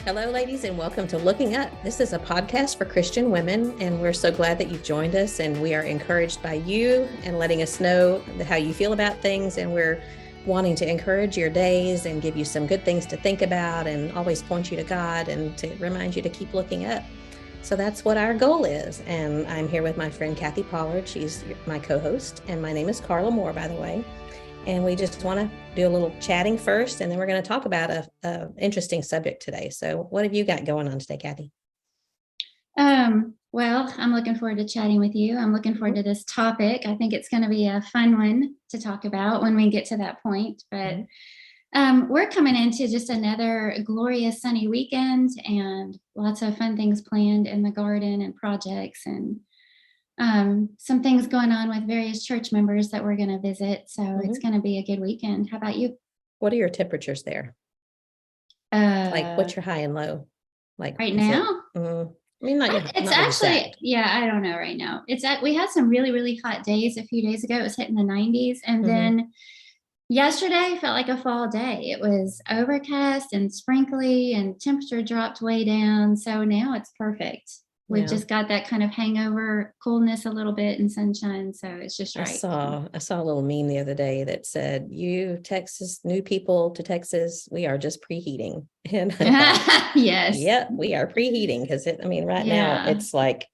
Hello, ladies, and welcome to Looking Up. This is a podcast for Christian women, and we're so glad that you've joined us, and we are encouraged by you and letting us know how you feel about things, and we're wanting to encourage your days and give you some good things to think about and always point you to God and to remind you to keep looking up. So that's what our goal is, and I'm here with my friend Kathy Pollard. She's my co-host, and my name is Carla Moore, by the way. And we just want to do a little chatting first, and then we're going to talk about a interesting subject today. So what have you got going on today, Kathy? Well, I'm looking forward to chatting with you. I'm looking forward to this topic. I think it's going to be a fun one to talk about when we get to that point. But we're coming into just another glorious sunny weekend and lots of fun things planned in the garden and projects and some things going on with various church members that we're going to visit. So it's going to be a good weekend. How about you? What are your temperatures there? Like, what's your high and low? Like right now? I mean, not yet. It's not actually, exact. yeah, I don't know right now. We had some really, really hot days a few days ago. It was hitting the 90s. And then yesterday felt like a fall day. It was overcast and sprinkly and temperature dropped way down. So now it's perfect. We've just got that kind of hangover coolness a little bit and sunshine. So it's just right. I saw a little meme the other day that said, "You Texas, new people to Texas, we are just preheating." And I thought, yes. Yep, we are preheating because right now it's like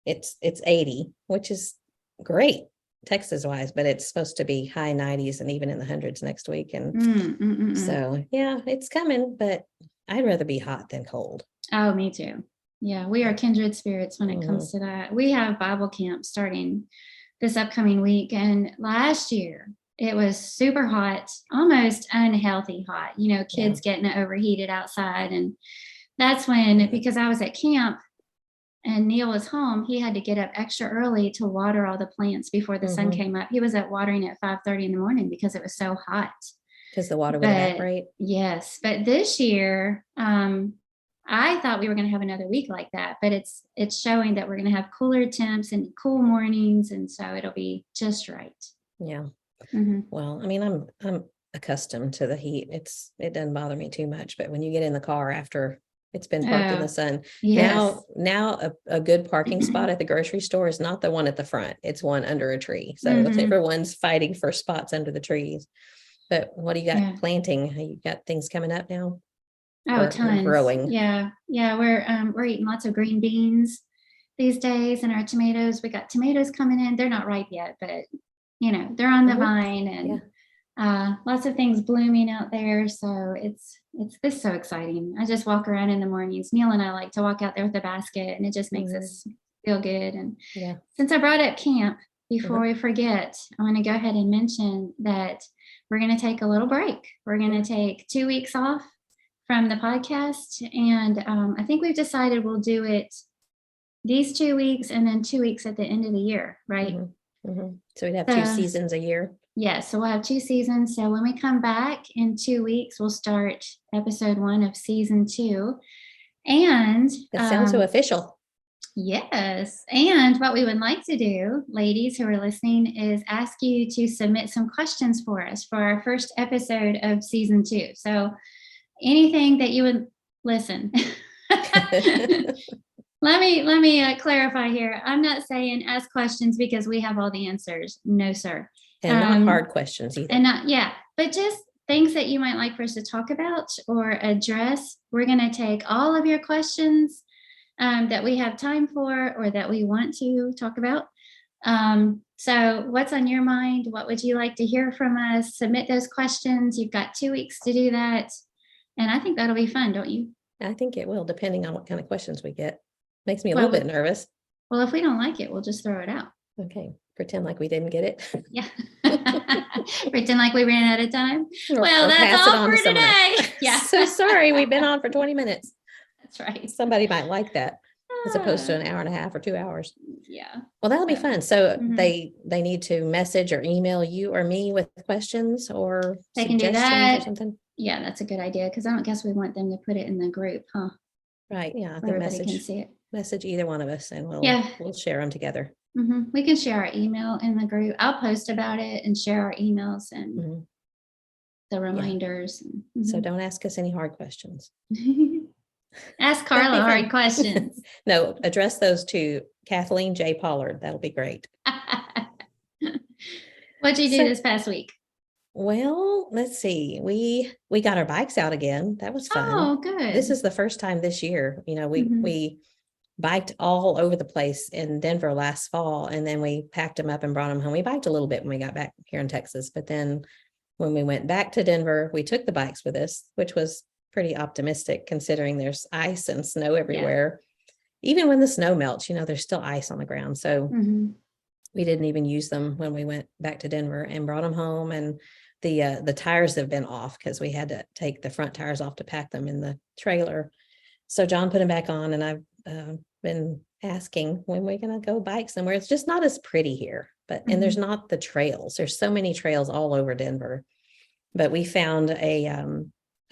it's 80, which is great Texas wise, but it's supposed to be high 90s and even in the hundreds next week. And so, yeah, it's coming, but I'd rather be hot than cold. Oh, me too. Yeah, we are kindred spirits when it comes to that. We have Bible camp starting this upcoming week. And last year it was super hot, almost unhealthy hot, kids getting overheated outside. And that's when, because I was at camp and Neil was home, he had to get up extra early to water all the plants before the sun came up. He was at watering at 5:30 in the morning because it was so hot. Because the water would evaporate? Yes. But this year, I thought we were going to have another week like that, but it's showing that we're going to have cooler temps and cool mornings. And so it'll be just right. Yeah. Well, I mean, I'm accustomed to the heat. It doesn't bother me too much, but when you get in the car after it's been parked in the sun, now a good parking spot at the grocery store is not the one at the front. It's one under a tree. So everyone's fighting for spots under the trees. But what do you got planting? You got things coming up now? Oh, tons. Growing. Yeah. We're eating lots of green beans these days, and our tomatoes. We got tomatoes coming in. They're not ripe yet, but they're on the vine, and lots of things blooming out there. So it's so exciting. I just walk around in the mornings. Neil and I like to walk out there with a basket, and it just makes us feel good. And since I brought up camp, before we forget, I want to go ahead and mention that we're going to take a little break. We're going to take 2 weeks off from the podcast. And I think we've decided we'll do it these 2 weeks and then 2 weeks at the end of the year, right? So we'd have 2 seasons a year. Yeah, so we'll have 2 seasons. So when we come back in 2 weeks, we'll start episode 1 of season 2. And that sounds so official. Yes. And what we would like to do, ladies who are listening, is ask you to submit some questions for us for our first episode of season 2. So anything that you would listen. Let me clarify here. I'm not saying ask questions because we have all the answers. No, sir. And not hard questions either. And but just things that you might like for us to talk about or address. We're going to take all of your questions that we have time for or that we want to talk about. So what's on your mind? What would you like to hear from us? Submit those questions. You've got 2 weeks to do that. And I think that'll be fun, don't you? I think it will, depending on what kind of questions we get. Makes me a little bit nervous. Well, if we don't like it, we'll just throw it out. Okay. Pretend like we didn't get it. Yeah. Pretend like we ran out of time. Well, that's all for today. Yeah. So sorry. We've been on for 20 minutes. That's right. Somebody might like that as opposed to an hour and a half or 2 hours. Yeah. Well, that'll be fun. So they need to message or email you or me with questions or they can do that or something. Yeah, that's a good idea because I don't guess we want them to put it in the group, huh? Right. Yeah. I think everybody can see it. Message either one of us and we'll share them together. We can share our email in the group. I'll post about it and share our emails and the reminders. So don't ask us any hard questions. Ask Carla hard questions. No, address those to Kathleen J. Pollard. That'll be great. What'd you do this past week? Well, let's see. We got our bikes out again. That was fun. Oh, good. This is the first time this year. We biked all over the place in Denver last fall, and then we packed them up and brought them home. We biked a little bit when we got back here in Texas, but then when we went back to Denver, we took the bikes with us, which was pretty optimistic considering there's ice and snow everywhere. Yeah. Even when the snow melts, there's still ice on the ground. So we didn't even use them when we went back to Denver and brought them home. And the tires have been off because we had to take the front tires off to pack them in the trailer. So John put them back on, and I've been asking when we're going to go bike somewhere. It's just not as pretty here, and there's not the trails. There's so many trails all over Denver, but we found a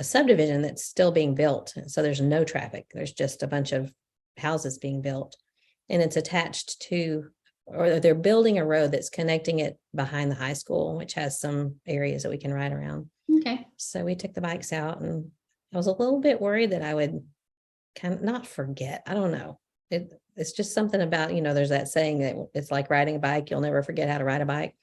subdivision that's still being built. So there's no traffic. There's just a bunch of houses being built, and it's attached to, or they're building a road that's connecting it behind the high school, which has some areas that we can ride around. Okay. So we took the bikes out, and I was a little bit worried that I would kind of not forget. I don't know. It's just something about, there's that saying that it's like riding a bike. You'll never forget how to ride a bike.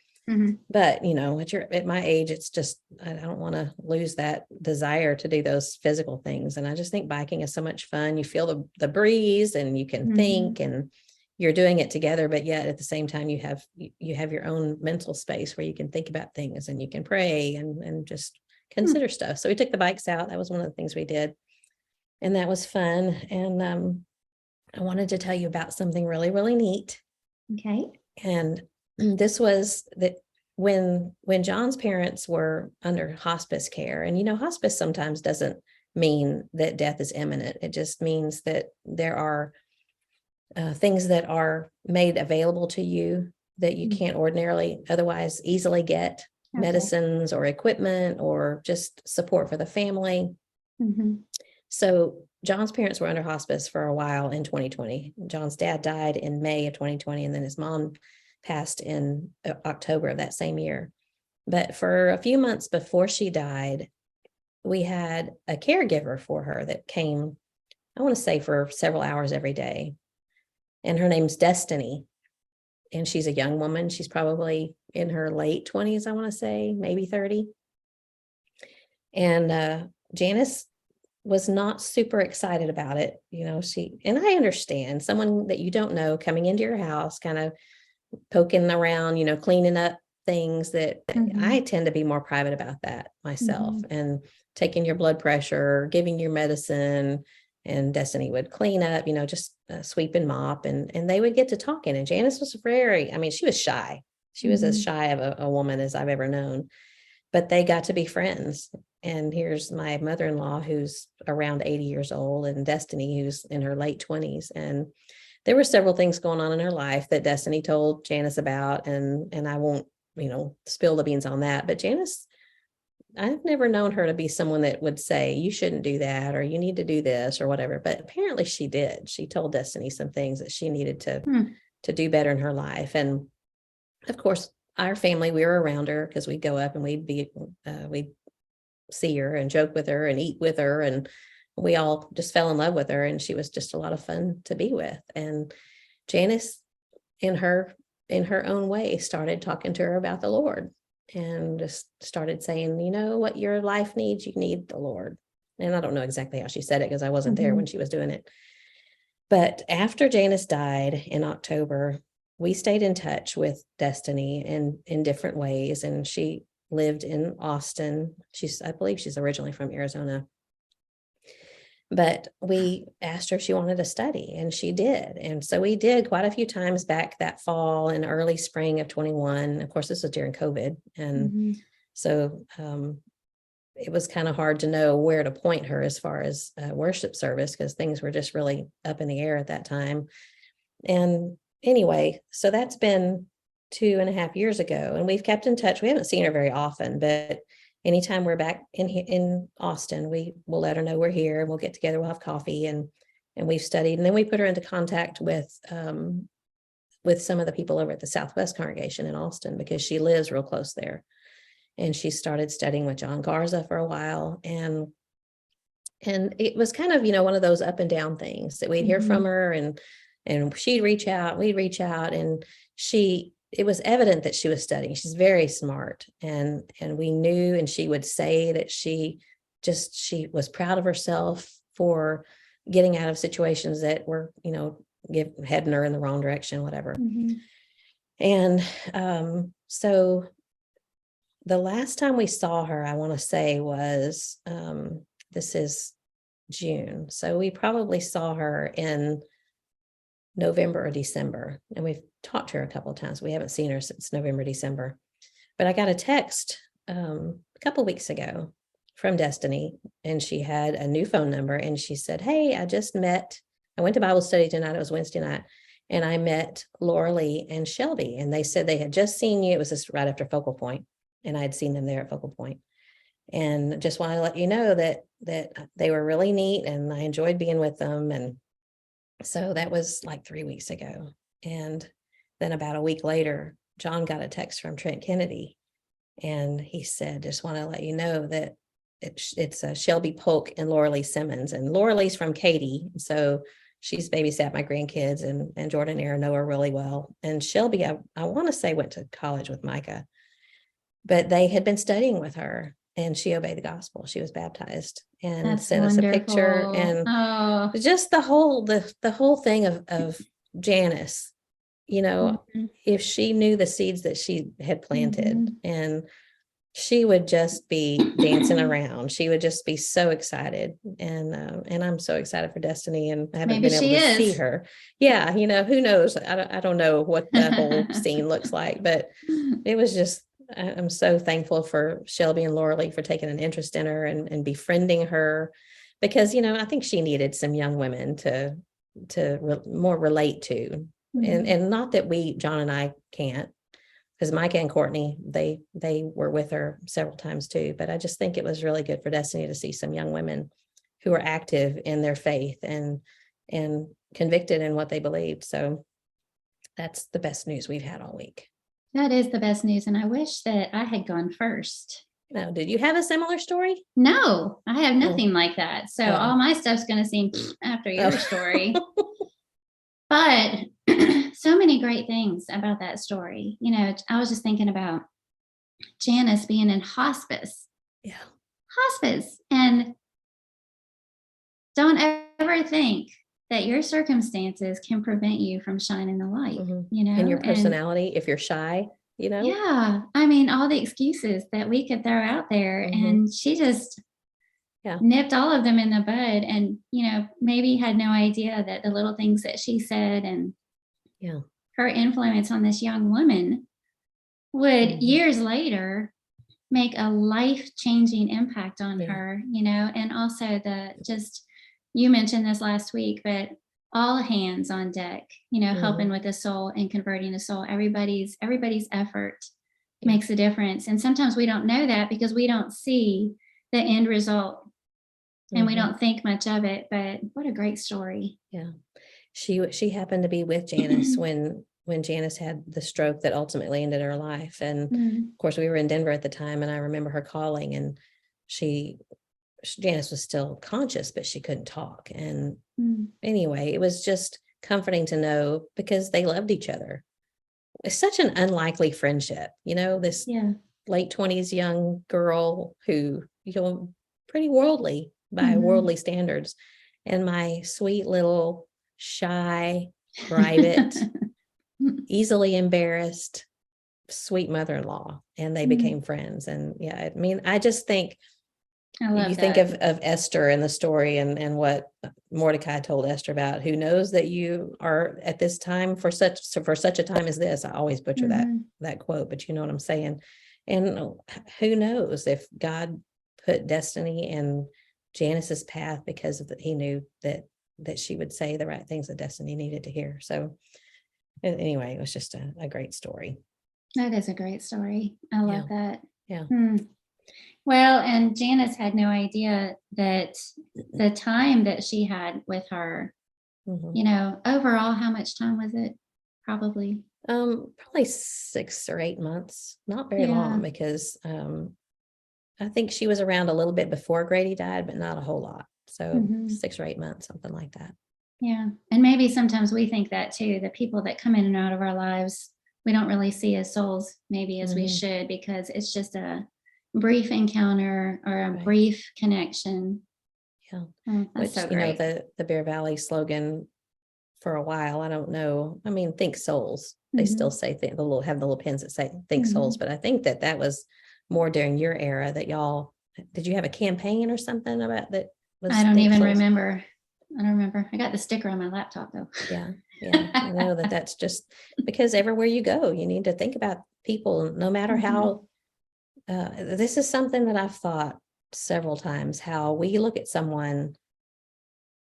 But, at my age, it's just, I don't want to lose that desire to do those physical things. And I just think biking is so much fun. You feel the breeze, and you can think, and you're doing it together, but yet at the same time, you have your own mental space where you can think about things, and you can pray and just consider stuff. So we took the bikes out. That was one of the things we did. And that was fun. And I wanted to tell you about something really, really neat. Okay. And this was that when John's parents were under hospice care, and hospice sometimes doesn't mean that death is imminent. It just means that there are things that are made available to you that you can't ordinarily otherwise easily get, medicines or equipment or just support for the family. So John's parents were under hospice for a while in 2020. John's dad died in May of 2020, and then his mom passed in October of that same year. But for a few months before she died, we had a caregiver for her that came, I want to say, for several hours every day. And her name's Destiny. And she's a young woman. She's probably in her late 20s, I want to say, maybe 30. And Janice was not super excited about it. And I understand someone that you don't know coming into your house, kind of poking around, cleaning up things that I tend to be more private about that myself, and taking your blood pressure, giving your medicine, and Destiny would clean up, just sweep and mop, and they would get to talking. And Janice was she was shy. She was as shy of a woman as I've ever known, but they got to be friends. And here's my mother-in-law, who's around 80 years old, and Destiny, who's in her late 20s. And there were several things going on in her life that Destiny told Janice about, and I won't, spill the beans on that. But Janice, I've never known her to be someone that would say, you shouldn't do that, or you need to do this, or whatever. But apparently she did. She told Destiny some things that she needed to do better in her life. And of course, our family, we were around her because we'd go up and we'd see her and joke with her and eat with her. And we all just fell in love with her, and she was just a lot of fun to be with. And Janice, in her own way, started talking to her about the Lord, and just started saying, what your life needs, you need the Lord. And I don't know exactly how she said it because I wasn't there when she was doing it. But after Janice died in October, we stayed in touch with Destiny in different ways. And she lived in Austin. I believe she's originally from Arizona. But we asked her if she wanted to study, and she did. And so we did quite a few times back that fall and early spring of 21. Of course, this was during COVID. And so it was kind of hard to know where to point her as far as worship service, because things were just really up in the air at that time. And anyway, so that's been 2.5 years ago, and we've kept in touch. We haven't seen her very often, but anytime we're back in Austin, we will let her know we're here, and we'll get together, we'll have coffee, and we've studied. And then we put her into contact with some of the people over at the Southwest congregation in Austin, because she lives real close there. And she started studying with John Garza for a while. And And it was kind of, one of those up and down things that we'd hear from her, and she'd reach out, we'd reach out, and it was evident that she was studying. She's very smart, and we knew, and she would say that she was proud of herself for getting out of situations that were, heading her in the wrong direction, whatever. And so the last time we saw her, I want to say was, this is June. So we probably saw her in November or December, and we've talked to her a couple of times. We haven't seen her since November, December. But I got a text a couple of weeks ago from Destiny, and she had a new phone number, and she said, "Hey, I went to Bible study tonight. It was Wednesday night, and I met Laura Lee and Shelby, and they said they had just seen you. It was just right after Focal Point, and I had seen them there at Focal Point. And just want to let you know that they were really neat, and I enjoyed being with them." And so that was like 3 weeks ago. And then about a week later, John got a text from Trent Kennedy, and he said, "Just want to let you know that it's Shelby Polk and Laura Lee Simmons." And Laura Lee's from Katy, so she's babysat my grandkids, and Jordan and Aaron know her really well. And Shelby, I want to say, went to college with Micah, but they had been studying with her, and she obeyed the gospel. She was baptized and sent us a picture, and just the whole thing of Janice, if she knew the seeds that she had planted, and she would just be dancing around. She would just be so excited. And I'm so excited for Destiny, and I haven't been able to see her. Yeah. Who knows? I don't know what the whole scene looks like, but it was just, I'm so thankful for Shelby and Laura Lee for taking an interest in her and befriending her, because, I think she needed some young women to more relate to. And not that John and I can't, because Micah and Courtney, they were with her several times too. But I just think it was really good for Destiny to see some young women who are active in their faith and convicted in what they believed. So that's the best news we've had all week. That is the best news. And I wish that I had gone first. Now, did you have a similar story? No, I have nothing like that. So all my stuff's going to seem after your story. But so many great things about that story. I was just thinking about Janice being in hospice. Yeah. Hospice. And don't ever think that your circumstances can prevent you from shining the light, And your personality, if you're shy, Yeah. I mean, all the excuses that we could throw out there, and she just nipped all of them in the bud, and, maybe had no idea that the little things that she said and her influence on this young woman would years later make a life-changing impact on her, and also you mentioned this last week, but all hands on deck, helping with the soul and converting the soul. Everybody's effort makes a difference. And sometimes we don't know that because we don't see the end result and we don't think much of it, but what a great story. Yeah. She happened to be with Janice when Janice had the stroke that ultimately ended her life. And of course we were in Denver at the time, and I remember her calling, and Janice was still conscious, but she couldn't talk. And anyway, it was just comforting to know, because they loved each other. It's such an unlikely friendship, this late 20s young girl who, pretty worldly by worldly standards, and my sweet little shy, private, easily embarrassed, sweet mother-in-law, and they became friends. And I just think, think of Esther in the story, and what Mordecai told Esther about, who knows that you are at this time for such a time as this. I always butcher that quote, but you know what I'm saying. And who knows if God put Destiny in Janice's path because he knew that she would say the right things that Destiny needed to hear. So anyway, it was just a great story. That is a great story. I love that. Yeah. Well, and Janice had no idea that the time that she had with her, overall, how much time was it? Probably 6 or 8 months, not very long, because I think she was around a little bit before Grady died, but not a whole lot. So 6 or 8 months, something like that. Yeah. And maybe sometimes we think that too, the people that come in and out of our lives, we don't really see as souls maybe as we should, because it's just a brief encounter or a brief connection. Yeah. That's so great. The Bear Valley slogan for a while, I don't know. I mean, think souls. They still say have the little pins that say think souls, but I think that was more during your era that y'all, did you have a campaign or something about that? I don't even remember. I don't remember. I got the sticker on my laptop though. Yeah. I know that's just because everywhere you go, you need to think about people, no matter how. This is something that I've thought several times, how we look at someone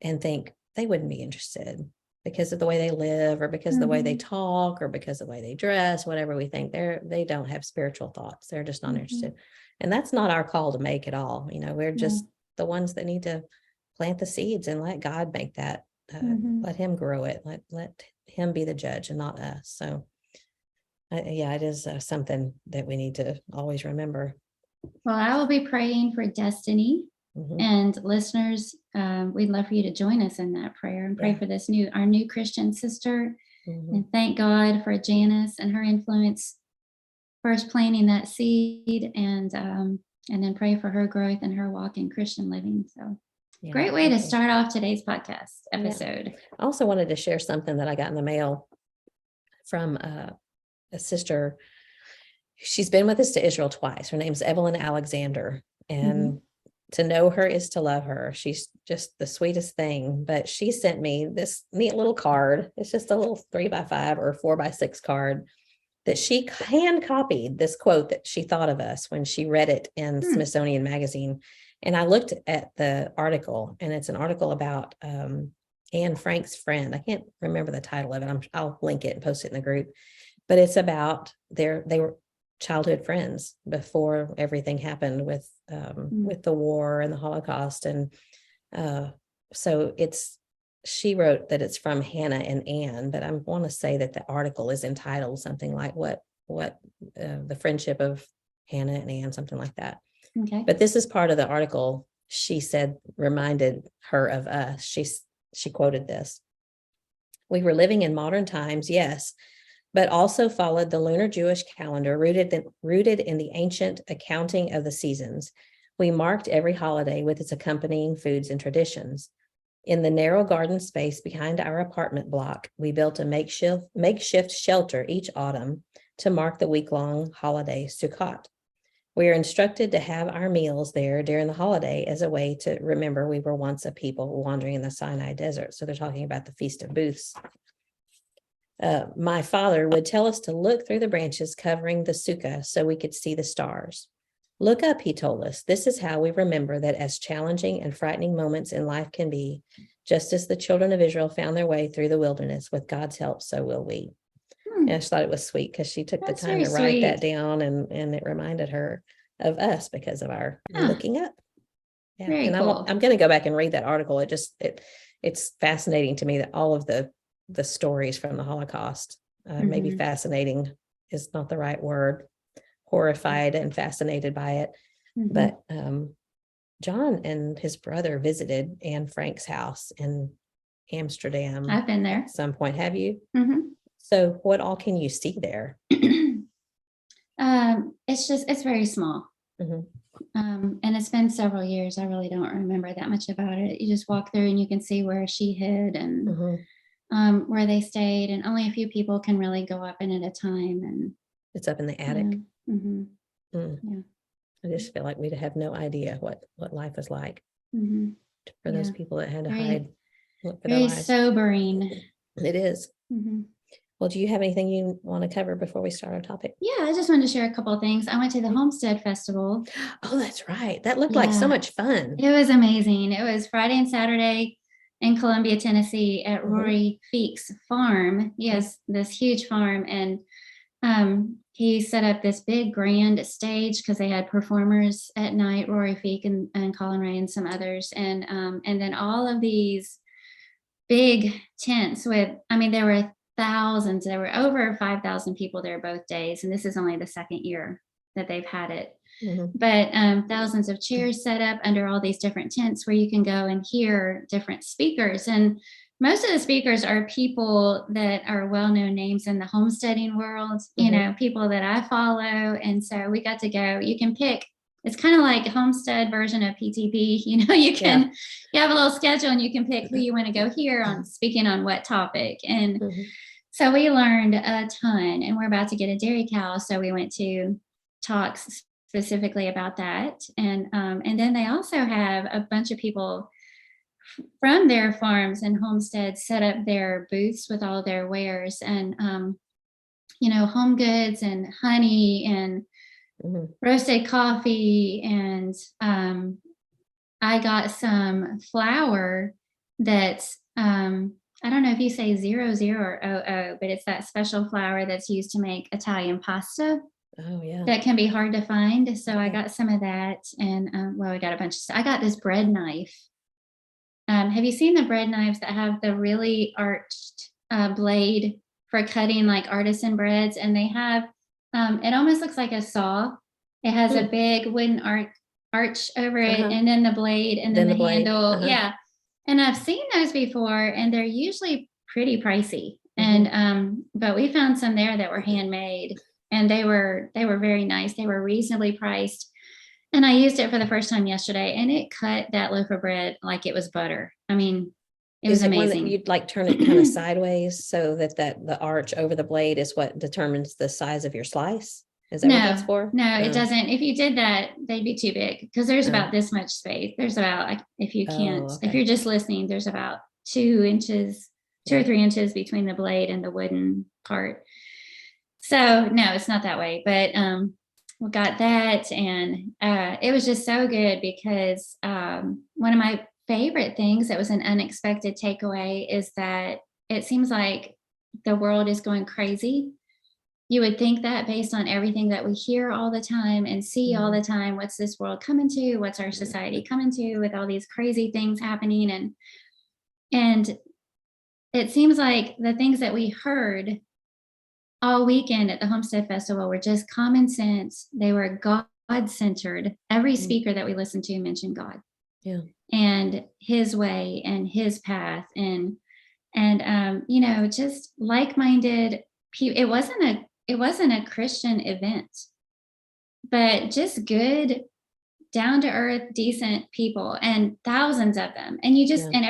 and think they wouldn't be interested because of the way they live, or because of the way they talk, or because of the way they dress, whatever. We think they don't have spiritual thoughts. They're just not interested. And that's not our call to make at all. We're just the ones that need to plant the seeds and let God make that, let him grow it. Let him be the judge and not us. So it is something that we need to always remember. Well, I will be praying for Destiny, and listeners, we'd love for you to join us in that prayer and pray for our new Christian sister. And thank God for Janice and her influence, first planting that seed, and then pray for her growth and her walk in Christian living. So great way to start off today's podcast episode. I also wanted to share something that I got in the mail from a sister. She's been with us to Israel twice. Her name's Evelyn Alexander, and to know her is to love her. She's just the sweetest thing. But she sent me this neat little card. It's just a little 3x5 or 4x6 card that she hand copied this quote that she thought of us when she read it in Smithsonian Magazine. And I looked at the article, and it's an article about Anne Frank's friend. I can't remember the title of it. I'll link it and post it in the group. But it's about they were childhood friends before everything happened with the war and the Holocaust. And so she wrote that it's from Hannah and Anne, but I want to say that the article is entitled something like what the friendship of Hannah and Anne, something like that. Okay. But this is part of the article. She said reminded her of us. She quoted this: "We were living in modern times, yes, but also followed the lunar Jewish calendar rooted in the ancient accounting of the seasons. We marked every holiday with its accompanying foods and traditions. In the narrow garden space behind our apartment block, we built a makeshift shelter each autumn to mark the week-long holiday Sukkot. We are instructed to have our meals there during the holiday as a way to remember we were once a people wandering in the Sinai desert." So they're talking about the Feast of Booths. "My father would tell us to look through the branches covering the sukkah so we could see the stars. Look up, he told us. This is how we remember that as challenging and frightening moments in life can be, just as the children of Israel found their way through the wilderness, with God's help, so will we." And I just thought it was sweet because she took the time to write that down, and it reminded her of us because of our looking up. Yeah. Very cool. I'm going to go back and read that article. It's fascinating to me that all of the stories from the Holocaust, maybe fascinating is not the right word, horrified and fascinated by it. But John and his brother visited Anne Frank's house in Amsterdam. I've been there at some point. Have you? So what all can you see there? It's very small. And it's been several years. I really don't remember that much about it. You just walk through and you can see where she hid and where they stayed, and only a few people can really go up in at a time. And it's up in the attic. Yeah. I just feel like we'd have no idea what life is like for those people that had to hide. Very sobering. It is. Well, do you have anything you want to cover before we start our topic? Yeah, I just wanted to share a couple of things. I went to the Homestead Festival. Oh, that's right. That looked like so much fun. It was amazing. It was Friday and Saturday in Columbia, Tennessee at Rory Feek's farm. He has this huge farm, and he set up this big grand stage because they had performers at night, Rory Feek and Colin Ray and some others. And then all of these big tents there were thousands. There were over 5,000 people there both days. And this is only the second year that they've had it. but thousands of chairs set up under all these different tents where you can go and hear different speakers. And most of the speakers are people that are well-known names in the homesteading world, you know, people that I follow. And so we got to go. You can pick. It's kind of like a homestead version of PTP. You know, you have a little schedule and you can pick who you want to go hear on speaking on what topic. And so we learned a ton, and we're about to get a dairy cow. So we went to talks specifically about that. And then they also have a bunch of people from their farms and homesteads set up their booths with all their wares and, you know, home goods and honey and roasted coffee. And I got some flour that's, I don't know if you say 00 or 00, but it's that special flour that's used to make Italian pasta. Oh, yeah. That can be hard to find. So I got some of that. And we got a bunch of stuff. I got this bread knife. Have you seen the bread knives that have the really arched blade for cutting like artisan breads? And they have, it almost looks like a saw. It has a big wooden arch over it, and then the blade, and then the handle. Yeah. And I've seen those before, and they're usually pretty pricey. And but we found some there that were handmade, and they were very nice. They were reasonably priced. And I used it for the first time yesterday, and it cut that loaf of bread like it was butter. I mean, it was amazing. One that you'd like turn it kind of sideways so that the arch over the blade is what determines the size of your slice? Is that what that's for? No, it doesn't. If you did that, they'd be too big because there's about this much space. There's about, if you can't, if you're just listening, there's about 2 inches, 2 or 3 inches between the blade and the wooden part. So no, it's not that way, but we got that, and it was just so good because one of my favorite things that was an unexpected takeaway is that it seems like the world is going crazy. You would think that based on everything that we hear all the time and see all the time, what's this world coming to? What's our society coming to with all these crazy things happening? And it seems like the things that we heard all weekend at the Homestead Festival were just common sense. They were God-centered. Every speaker that we listened to mentioned God, and His way and His path, and you know, just like-minded people. It wasn't a Christian event, but just good, down-to-earth, decent people, and thousands of them. And you just and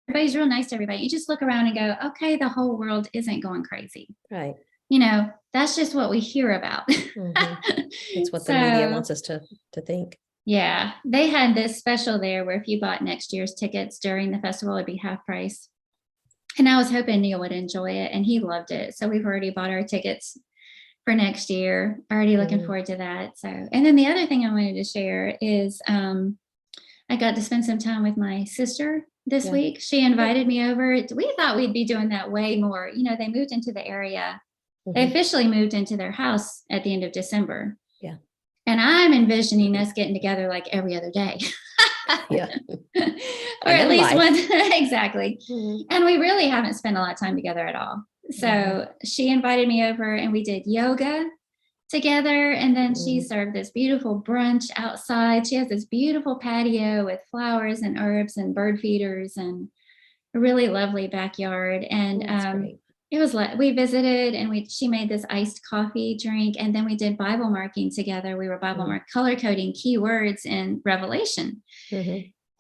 everybody's real nice to everybody. You just look around and go, okay, the whole world isn't going crazy, right? You know, that's just what we hear about. It's what the media wants us to think. Yeah. They had this special there where if you bought next year's tickets during the festival, it'd be half price. And I was hoping Neil would enjoy it, and he loved it. So we've already bought our tickets for next year. Already looking forward to that. So, and then the other thing I wanted to share is I got to spend some time with my sister this week. She invited me over. We thought we'd be doing that way more. You know, they moved into the area. They officially moved into their house at the end of December. Yeah. And I'm envisioning us getting together like every other day. Or at least one. Exactly. And we really haven't spent a lot of time together at all. So she invited me over and we did yoga together. And then she served this beautiful brunch outside. She has this beautiful patio with flowers and herbs and bird feeders and a really lovely backyard. And it was like we visited, and she made this iced coffee drink, and then we did Bible marking together. We were Bible color coding key words in Revelation.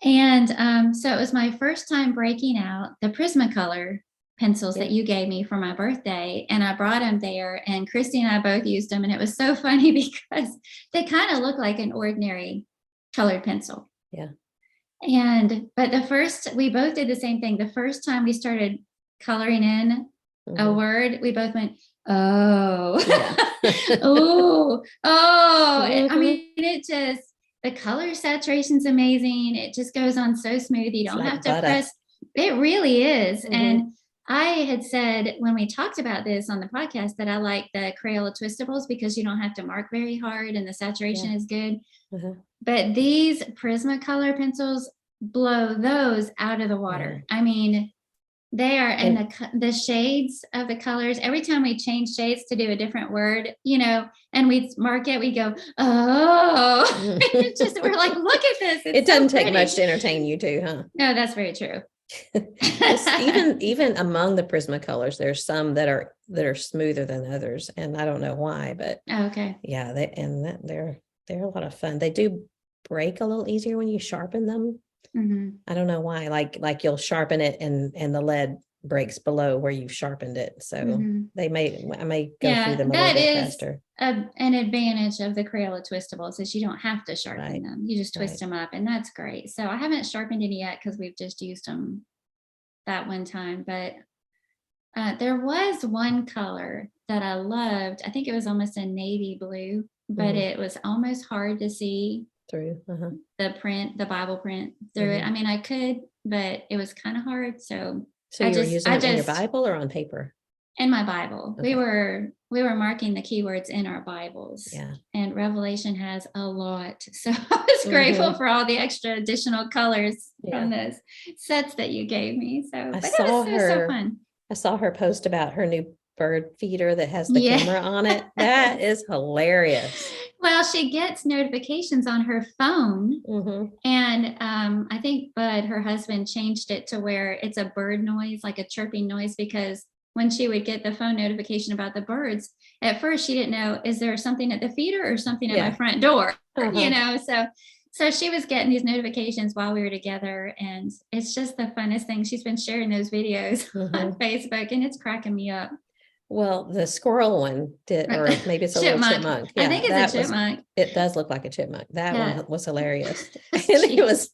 And so it was my first time breaking out the Prismacolor pencils that you gave me for my birthday, and I brought them there, and Christy and I both used them, and it was so funny because they kind of look like an ordinary colored pencil. But we both did the same thing. The first time we started coloring in a word, we both went, oh, I mean, the color saturation's amazing. It just goes on so smooth. You don't have to press. It really is. And I had said when we talked about this on the podcast that I like the Crayola Twistables because you don't have to mark very hard and the saturation is good. But these Prismacolor pencils blow those out of the water. I mean, They are, and the shades of the colors, every time we change shades to do a different word, and we mark it, we go, oh, it's just, we're like, look at this. It doesn't take much to entertain you too, huh? No, that's very true. even among the Prismacolors, there's some that are smoother than others, and I don't know why, but okay. Yeah, they're a lot of fun. They do break a little easier when you sharpen them. Mm-hmm. I don't know why. Like you'll sharpen it and the lead breaks below where you've sharpened it. So I may go through them a little bit faster. An advantage of the Crayola Twistables is you don't have to sharpen them. You just twist them up, and that's great. So I haven't sharpened any yet because we've just used them that one time. But there was one color that I loved. I think it was almost a navy blue, but it was almost hard to see through the print, the Bible print through it. I mean, I could, but it was kind of hard. So you were using it in your Bible or on paper? In my Bible. Okay. We were marking the keywords in our Bibles. Yeah. And Revelation has a lot. So I was grateful for all the extra additional colors from those sets that you gave me. So it was so fun. I saw her post about her new bird feeder that has the camera on it. That is hilarious. Well, she gets notifications on her phone. And I think Bud, her husband, changed it to where it's a bird noise, like a chirping noise, because when she would get the phone notification about the birds, at first she didn't know, is there something at the feeder or something at my front door? So she was getting these notifications while we were together, and it's just the funnest thing. She's been sharing those videos on Facebook, and it's cracking me up. Well, the squirrel one did, or maybe it's a little chipmunk. Yeah, I think it's a chipmunk. It does look like a chipmunk. That one was hilarious. And it was,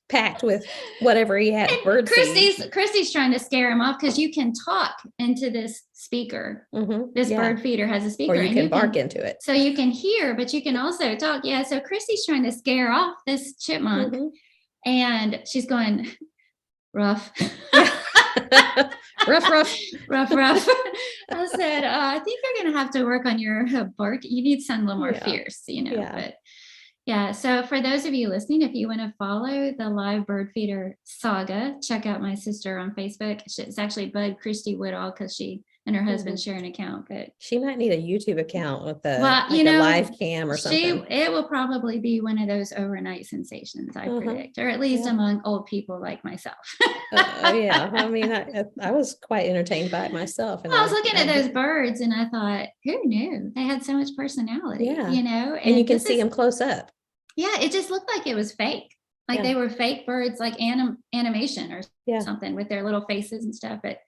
packed with whatever he had. Bird Christy's trying to scare him off because you can talk into this speaker. This bird feeder has a speaker. Or you can bark into it. So you can hear, but you can also talk. Yeah. So Christy's trying to scare off this chipmunk. And she's going, rough. rough. I said, I think you're going to have to work on your bark. You need something a little more fierce, but so for those of you listening, if you want to follow the live bird feeder saga, check out my sister on Facebook. It's actually Bud Christy Woodall, because she and her husband share an account, but she might need a YouTube account with a live cam or something. It will probably be one of those overnight sensations, I predict, or at least among old people like myself. I mean, I was quite entertained by it myself. And I was looking at those birds and I thought, who knew they had so much personality? And you can see them close up. Yeah, it just looked like it was fake. Like they were fake birds, like animation or something with their little faces and stuff. But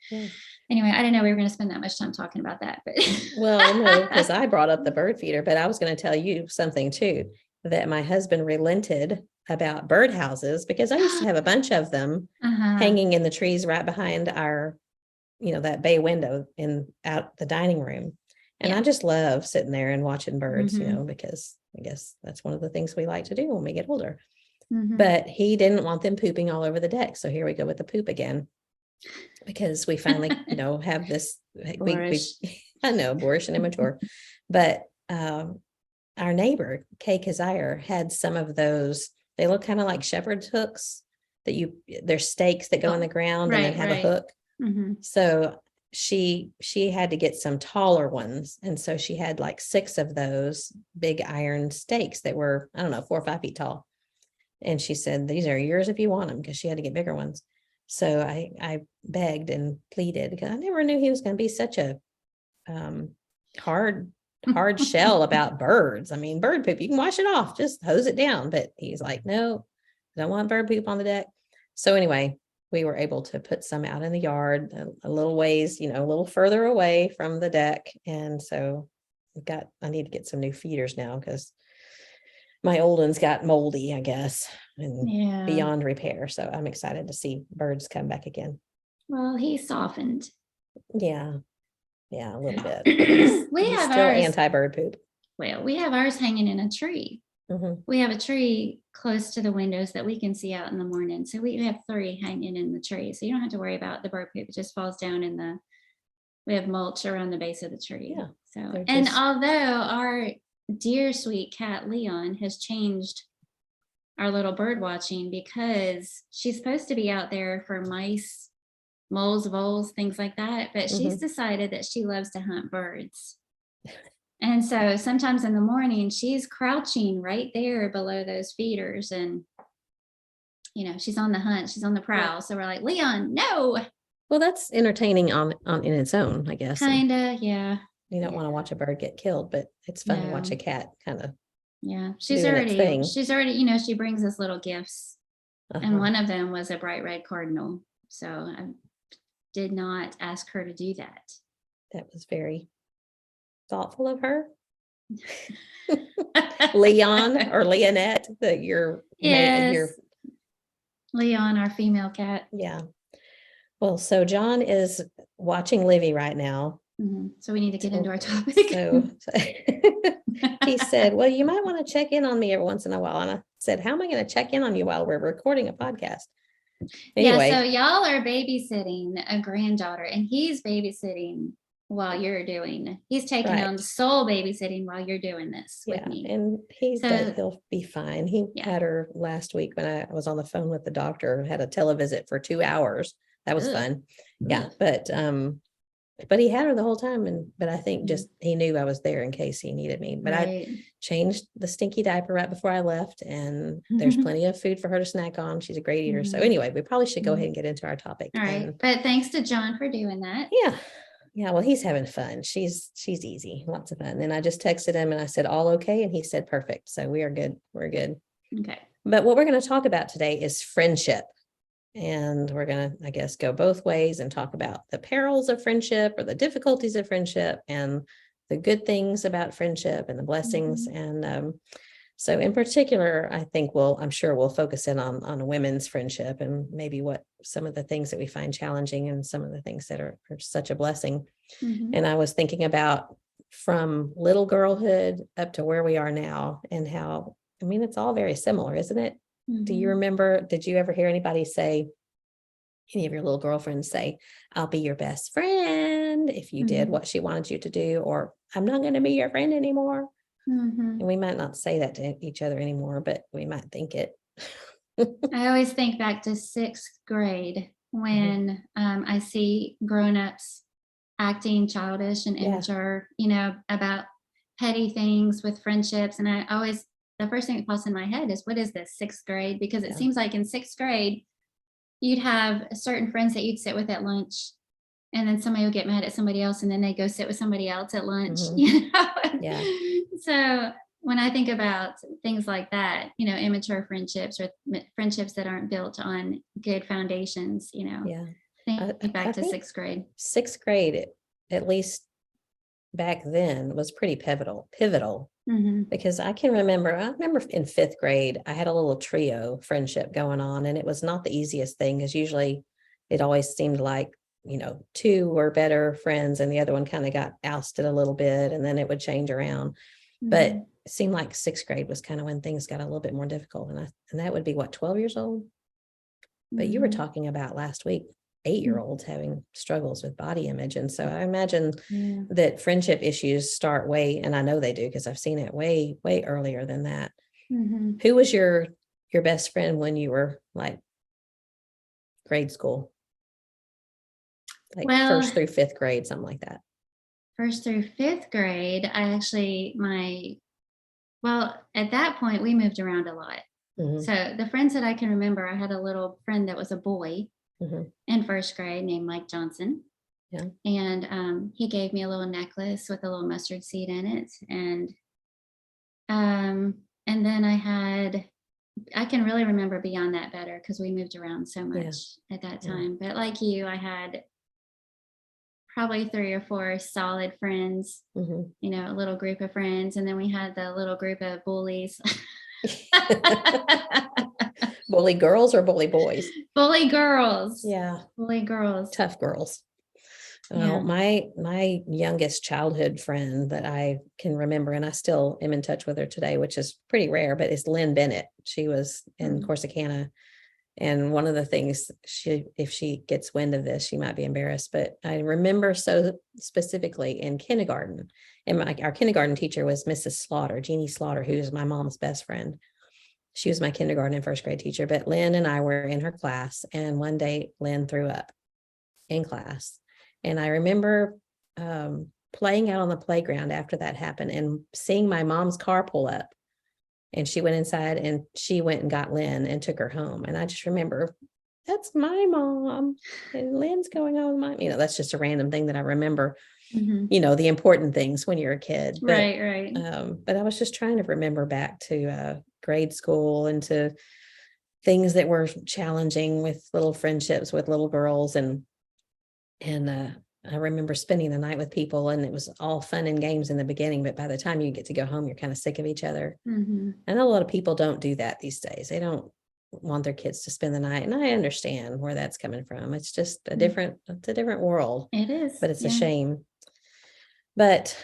anyway, I didn't know we were going to spend that much time talking about that. But well, no, because I brought up the bird feeder, but I was going to tell you something too, that my husband relented about bird houses, because I used to have a bunch of them hanging in the trees right behind our, that bay window out the dining room. And I just love sitting there and watching birds, because I guess that's one of the things we like to do when we get older. But he didn't want them pooping all over the deck. So here we go with the poop again, because we finally, have this, I know, boorish and immature, but our neighbor, Kay Kazire, had some of those. They look kind of like shepherd's hooks they're stakes that go in the ground and then have a hook. So she had to get some taller ones. And so she had like 6 of those big iron stakes that were, 4 or 5 feet tall. And she said, these are yours if you want them, because she had to get bigger ones. So I begged and pleaded, because I never knew he was going to be such a hard shell about birds. I mean, bird poop, you can wash it off, just hose it down. But he's like, no, I don't want bird poop on the deck. So anyway, we were able to put some out in the yard a little ways, a little further away from the deck. And so I need to get some new feeders now, because my old ones got moldy, I guess, and beyond repair. So I'm excited to see birds come back again. Well, he softened. Yeah, a little bit. He's still anti-bird poop. Well, we have ours hanging in a tree. We have a tree close to the windows that we can see out in the morning. So we have 3 hanging in the tree. So you don't have to worry about the bird poop. It just falls down we have mulch around the base of the tree. Yeah. So, and although our dear sweet cat Leon has changed our little bird watching, because she's supposed to be out there for mice moles, voles, things like that. But she's decided that she loves to hunt birds. And so sometimes in the morning, she's crouching right there below those feeders, and she's on the hunt, she's on the prowl. Yeah. So we're like, Leon, no. Well, that's entertaining on in its own, I guess. Kinda, yeah. You don't want to watch a bird get killed, but it's fun to watch a cat kind of. Yeah, she's already, she brings us little gifts, and one of them was a bright red cardinal. So I did not ask her to do that. That was very thoughtful of her. Leon or Leonette, your Leon, our female cat. Yeah. Well, so John is watching Livy right now. So we need to get into our topic. So he said, well, you might want to check in on me every once in a while. And I said, how am I going to check in on you while we're recording a podcast? Anyway. Yeah, so y'all are babysitting a granddaughter, and he's babysitting while you're he's taking on sole babysitting while you're doing this with me. And he'll be fine. He had her last week when I was on the phone with the doctor, had a televisit for 2 hours. That was fun. Yeah. But he had her the whole time. But I think just he knew I was there in case he needed me. But I changed the stinky diaper right before I left, and there's plenty of food for her to snack on. She's a great eater. So anyway, we probably should go ahead and get into our topic. All right. But thanks to John for doing that. Yeah. Yeah. Well, he's having fun. She's easy. Lots of fun. And I just texted him and I said, all okay. And he said, perfect. So we are good. We're good. Okay. But what we're going to talk about today is friendship. And we're going to, I guess, go both ways and talk about the perils of friendship or the difficulties of friendship and the good things about friendship and the blessings. And so in particular, I think I'm sure we'll focus in on women's friendship and maybe what some of the things that we find challenging and some of the things that are such a blessing. And I was thinking about from little girlhood up to where we are now, and how, it's all very similar, isn't it? Do you remember, did you ever hear anybody say, any of your little girlfriends say, I'll be your best friend if you did what she wanted you to do, or I'm not going to be your friend anymore? And we might not say that to each other anymore, but we might think it. I always think back to 6th grade when I see grown-ups acting childish and immature, about petty things with friendships. And the first thing that pops in my head is, what is this, 6th grade? Because it seems like in 6th grade, you'd have certain friends that you'd sit with at lunch, and then somebody would get mad at somebody else, and then they go sit with somebody else at lunch. Yeah. So when I think about things like that, immature friendships or friendships that aren't built on good foundations, think back to 6th grade. 6th grade, at least back then, was pretty pivotal. Because I remember in 5th grade, I had a little trio friendship going on, and it was not the easiest thing, because usually it always seemed like, 2 were better friends and the other one kind of got ousted a little bit, and then it would change around. But it seemed like 6th grade was kind of when things got a little bit more difficult. And that would be 12 years old. But you were talking about last week, 8-year-olds having struggles with body image. And so I imagine that friendship issues start and I know they do, because I've seen it way, way earlier than that. Who was your best friend when you were like grade school? Like 1st through 5th grade, something like that. 1st through 5th grade, at that point, we moved around a lot. So the friends that I can remember, I had a little friend that was a boy in 1st grade named Mike Johnson. Yeah. And he gave me a little necklace with a little mustard seed in it. And then I can really remember beyond that better, because we moved around so much at that time. But like you, I had probably 3 or 4 solid friends, a little group of friends. And then we had the little group of bullies. Bully girls or bully boys? Bully girls. Yeah. Bully girls. Tough girls. Well, my youngest childhood friend that I can remember, and I still am in touch with her today, which is pretty rare, but is Lynn Bennett. She was in Corsicana. And one of the things, if she gets wind of this, she might be embarrassed, but I remember so specifically in kindergarten, and our kindergarten teacher was Mrs. Slaughter, Jeannie Slaughter, who's my mom's best friend. She was my kindergarten and 1st grade teacher, but Lynn and I were in her class, and one day Lynn threw up. in class. And I remember playing out on the playground after that happened and seeing my mom's car pull up. And she went inside and she went and got Lynn and took her home. And I just remember, that's my mom. And Lynn's going on with my, that's just a random thing that I remember, the important things when you're a kid. But, Right. But I was just trying to remember back to grade school and to things that were challenging with little friendships with little girls. And I remember spending the night with people, and it was all fun and games in the beginning, but by the time you get to go home, you're kind of sick of each other. I know a lot of people don't do that these days. They don't want their kids to spend the night, and I understand where that's coming from. It's just it's a different world. It is, but it's a shame. But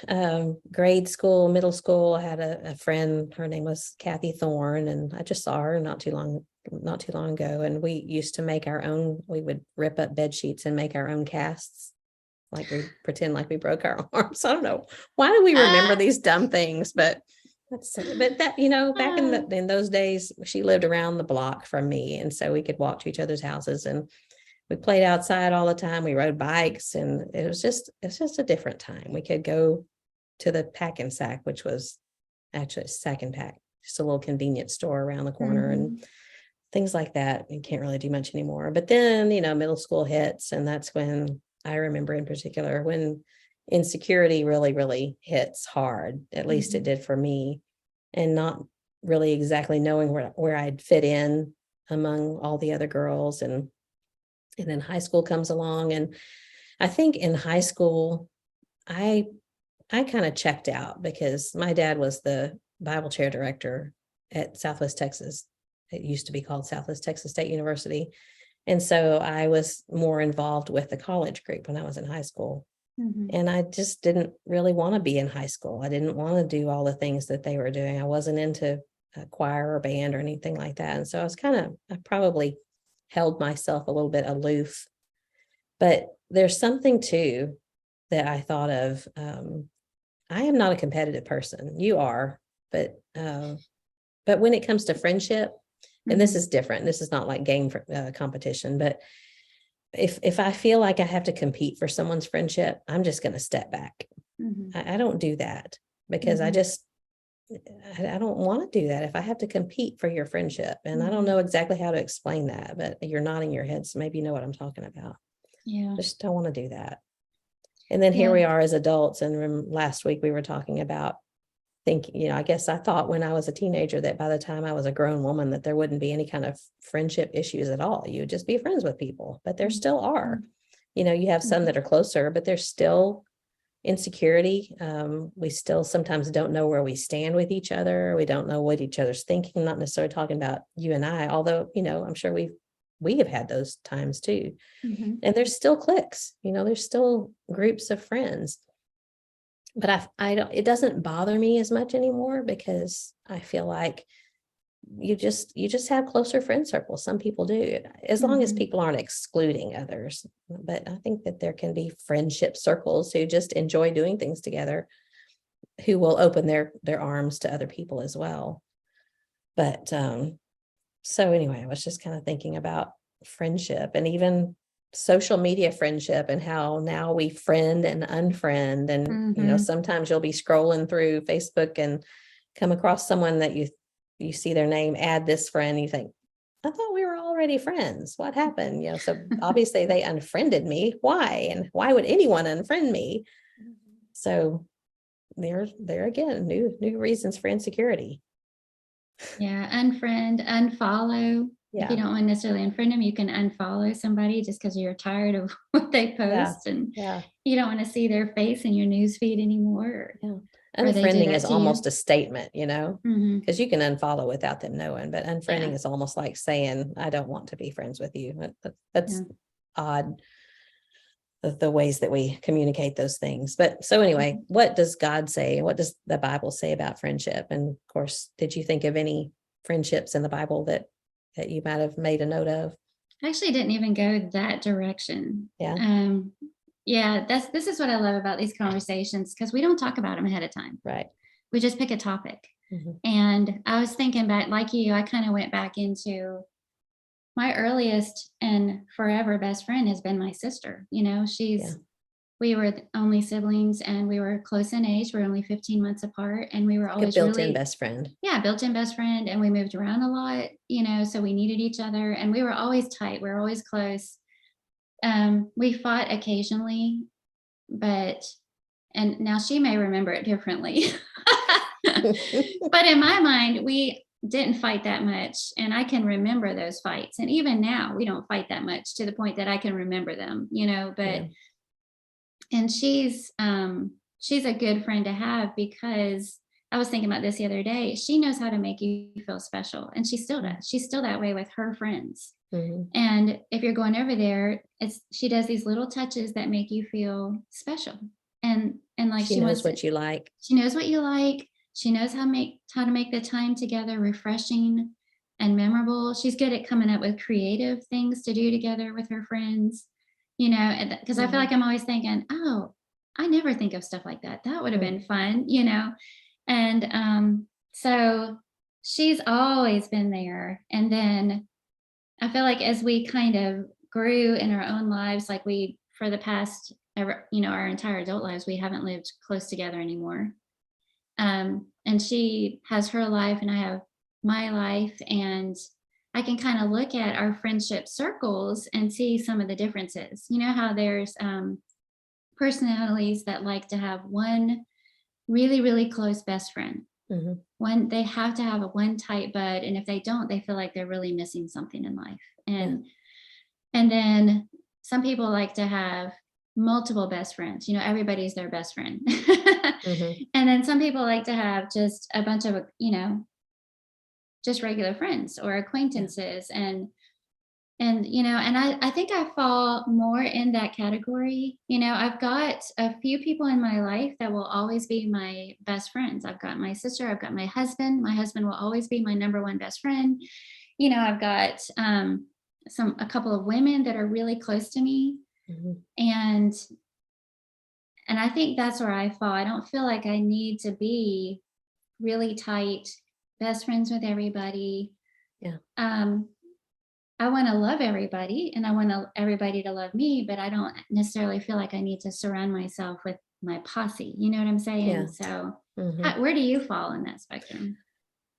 grade school, middle school, I had a friend, her name was Kathy Thorne, and I just saw her not too long ago. And we used to make we would rip up bed sheets and make our own casts. Like we pretend like we broke our arms. I don't know. Why do we remember these dumb things? But that, back in those days, she lived around the block from me. And so we could walk to each other's houses, and we played outside all the time. We rode bikes, and it's just a different time. We could go to the Pack and Sack, which was actually a Sack and Pack, just a little convenience store around the corner and things like that. You can't really do much anymore. But then, middle school hits, and that's when I remember in particular when insecurity really, really hits hard. At least it did for me, and not really exactly knowing where I'd fit in among all the other girls. And then high school comes along, and I think in high school, I kind of checked out because my dad was the Bible chair director at Southwest Texas. It used to be called Southwest Texas State University. And so I was more involved with the college group when I was in high school. And I just didn't really want to be in high school. I didn't want to do all the things that they were doing. I wasn't into a choir or band or anything like that. And so I probably held myself a little bit aloof. But there's something too that I thought of. I am not a competitive person. You are, but when it comes to friendship, and this is different. This is not like game competition, but if I feel like I have to compete for someone's friendship, I'm just going to step back. I don't do that because I don't want to do that if I have to compete for your friendship. And I don't know exactly how to explain that, but you're nodding your head, so maybe you know what I'm talking about. Yeah. Just don't want to do that. And then here we are as adults. And last week we were talking about thinking, I guess I thought when I was a teenager that by the time I was a grown woman that there wouldn't be any kind of friendship issues at all. You would just be friends with people, but there still are. You have some that are closer, but there's still insecurity. We still sometimes don't know where we stand with each other. We don't know what each other's thinking. I'm not necessarily talking about you and I, although, I'm sure we have had those times too. And there's still cliques, there's still groups of friends. But I don't, it doesn't bother me as much anymore because I feel like you just have closer friend circles. Some people do, as long as people aren't excluding others. But I think that there can be friendship circles who just enjoy doing things together, who will open their arms to other people as well. But so anyway, I was just kind of thinking about friendship and even social media friendship and how now we friend and unfriend. And, sometimes you'll be scrolling through Facebook and come across someone that you see their name, add this friend, you think, I thought we were already friends. What happened? So obviously they unfriended me. Why? And why would anyone unfriend me? So there again, new reasons for insecurity. Yeah. Unfriend, unfollow. If you don't want to necessarily unfriend them, you can unfollow somebody just because you're tired of what they post and you don't want to see their face in your news feed anymore. Unfriending is almost a statement, because you can unfollow without them knowing, but unfriending is almost like saying, I don't want to be friends with you. That's odd, the ways that we communicate those things. But so anyway, what does God say? What does the Bible say about friendship? And of course, did you think of any friendships in the Bible that you might have made a note of? I actually didn't even go that direction. This is what I love about these conversations, because we don't talk about them ahead of time. Right. We just pick a topic. And I was thinking back, like you, I kind of went back into my earliest and forever best friend has been my sister. We were the only siblings, and we were close in age. We're only 15 months apart, and we were Like a always built-in really, best friend. yeah, built-in best friend. And we moved around a lot, so we needed each other, and we were always tight. We were always close. We fought occasionally, and now she may remember it differently. But in my mind, we didn't fight that much, and I can remember those fights. And even now, we don't fight that much, to the point that I can remember them, but Yeah. and she's a good friend to have, because I was thinking about this the other day. She knows how to make you feel special, and she still does. She's still that way with her friends. Mhm. And if you're going over there, she does these little touches that make you feel special. And like, She she knows wants to, what you like. she knows what you like. She knows how to make the time together refreshing and memorable. She's good at coming up with creative things to do together with her friends. Because I feel like I'm always thinking, oh, I never think of stuff like that. That would have been fun. And so she's always been there. And then I feel like, as we kind of grew in our own lives, like, we, for the past, our entire adult lives, we haven't lived close together anymore. And she has her life, and I have my life, and I can kind of look at our friendship circles and see some of the differences. You know how there's personalities that like to have one really, really close best friend. Mhm. One, they have to have a one tight bud, and if they don't, they feel like they're really missing something in life. And then some people like to have multiple best friends. Everybody's their best friend. Mhm. And then some people like to have just a bunch of, just regular friends or acquaintances. And I think I fall more in that category. I've got a few people in my life that will always be my best friends. I've got my sister, I've got my husband. My husband will always be my number one best friend. I've got a couple of women that are really close to me. Mhm. And I think that's where I fall. I don't feel like I need to be really tight best friends with everybody. Yeah. I want to love everybody, and I want everybody to love me, but I don't necessarily feel like I need to surround myself with my posse. You know what I'm saying? Yeah. So Mhm. where do you fall in that spectrum?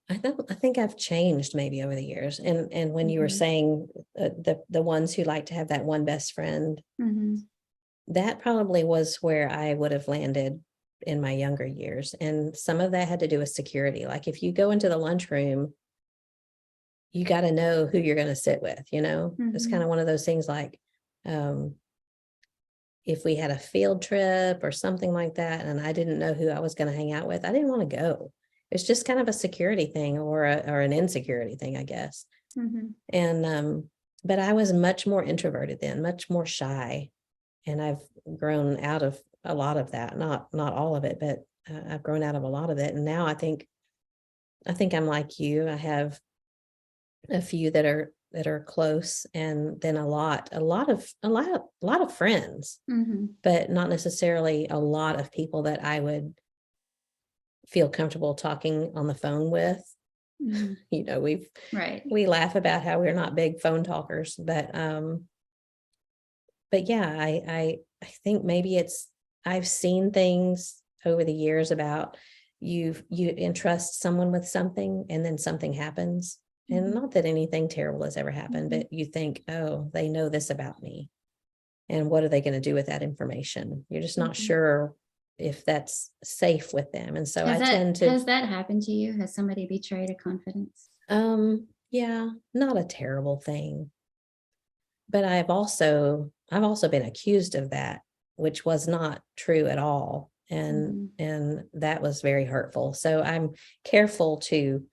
I think I've changed maybe over the years. And when you were Mhm. saying the ones who like to have that one best friend, Mhm. that probably was where I would have landed in my younger years. And some of that had to do with security. Like, if you go into the lunchroom, you got to know who you're going to sit with. It's kind Mhm. of one of those things, like, um, if we had a field trip or something like that, and I didn't know who I was going to hang out with, I didn't want to go. It's just kind of a security thing, or an insecurity thing, I guess. Mhm. And but I was much more introverted then, much more shy, and I've grown out of a lot of that. Not all of it, but I've grown out of a lot of it. And now I think I'm like you. I have a few that are close, and then a lot of friends, Mhm. but not necessarily a lot of people that I would feel comfortable talking on the phone with. Mhm. We've Right. we laugh about how we're not big phone talkers, but yeah, I think maybe I've seen things over the years about you entrust someone with something, and then something happens. And Mhm. not that anything terrible has ever happened, Mhm. but you think, oh, they know this about me. And what are they going to do with that information? You're just not Mhm. sure if that's safe with them. And so Has I that tend to, has that happened to you? Has somebody betrayed a confidence? yeah, not a terrible thing. But I've also been accused of that, which was not true at all. And Mhm. and that was very hurtful. So I'm careful to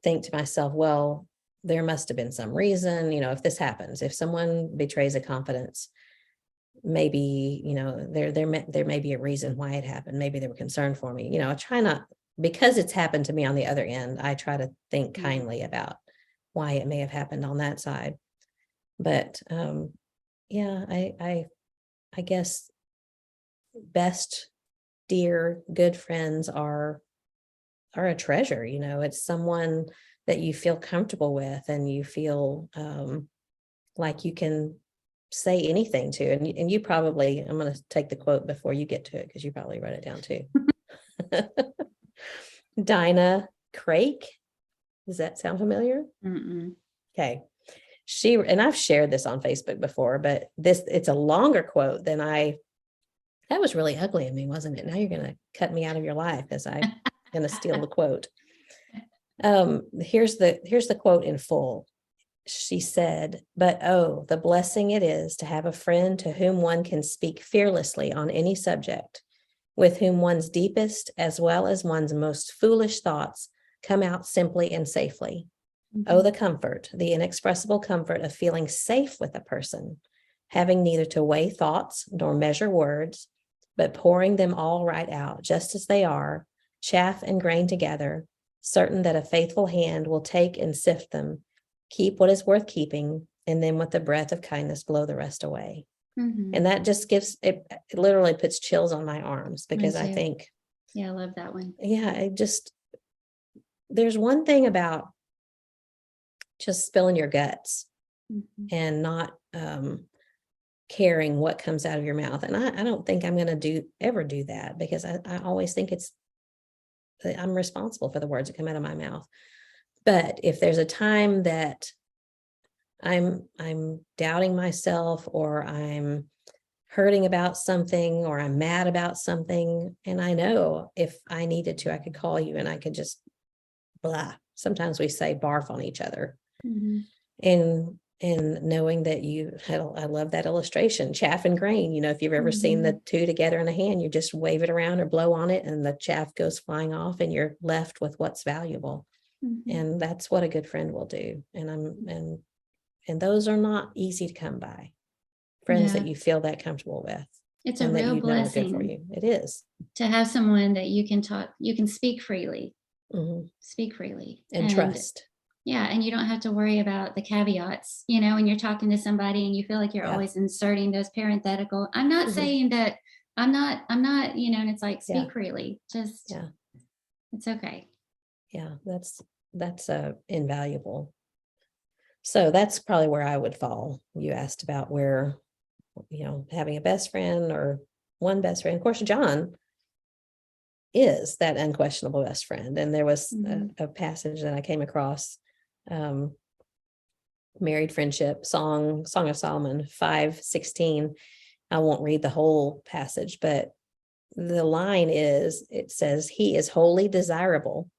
think to myself, well, there must have been some reason, if this happens, if someone betrays a confidence, maybe, there may be a reason why it happened. Maybe they were concerned for me. I try not, because it's happened to me on the other end, I try to think Yeah. kindly about why it may have happened on that side. But yeah, I guess best, dear, good friends are a treasure. It's someone that you feel comfortable with and you feel like you can say anything to. And you probably, I'm going to take the quote before you get to it because you probably wrote it down too. Dinah Crake. Does that sound familiar? Mm-mm. Okay. And I've shared this on Facebook before, but it's a longer quote than that was really ugly of me, wasn't it? Now you're going to cut me out of your life as I'm going to steal the quote. Here's the quote in full. She said, "But oh, the blessing it is to have a friend to whom one can speak fearlessly on any subject, with whom one's deepest as well as one's most foolish thoughts come out simply and safely. Oh, the comfort, the inexpressible comfort of feeling safe with a person, having neither to weigh thoughts nor measure words, but pouring them all right out, just as they are, chaff and grain together, certain that a faithful hand will take and sift them, keep what is worth keeping, and then with the breath of kindness blow the rest away." And that just it literally puts chills on my arms because I think, yeah, I love that one. Yeah, there's one thing about just spilling your guts and not caring what comes out of your mouth. And I don't think I'm going to ever do that because I always think I'm responsible for the words that come out of my mouth. But if there's a time that I'm doubting myself, or I'm hurting about something, or I'm mad about something, and I know if I needed to, I could call you and I could just blah. Sometimes we say barf on each other. And knowing that I love that illustration, chaff and grain. If you've ever seen the two together in a hand, you just wave it around or blow on it and the chaff goes flying off and you're left with what's valuable. And that's what a good friend will do. And those are not easy to come by. Friends that you feel that comfortable with. It's a real blessing for you. It is. To have someone that you can speak freely. Speak freely. And trust. Yeah, and you don't have to worry about the caveats, when you're talking to somebody and you feel like you're always inserting those parenthetical. I'm not saying that I'm not, and it's like, speak freely. Just, it's okay. Yeah, that's invaluable. So that's probably where I would fall. You asked about where, having a best friend or one best friend. Of course, John is that unquestionable best friend. And there was a passage that I came across, Married Friendship, Song of Solomon 5:16. I won't read the whole passage, but the line it says, "He is wholly desirable.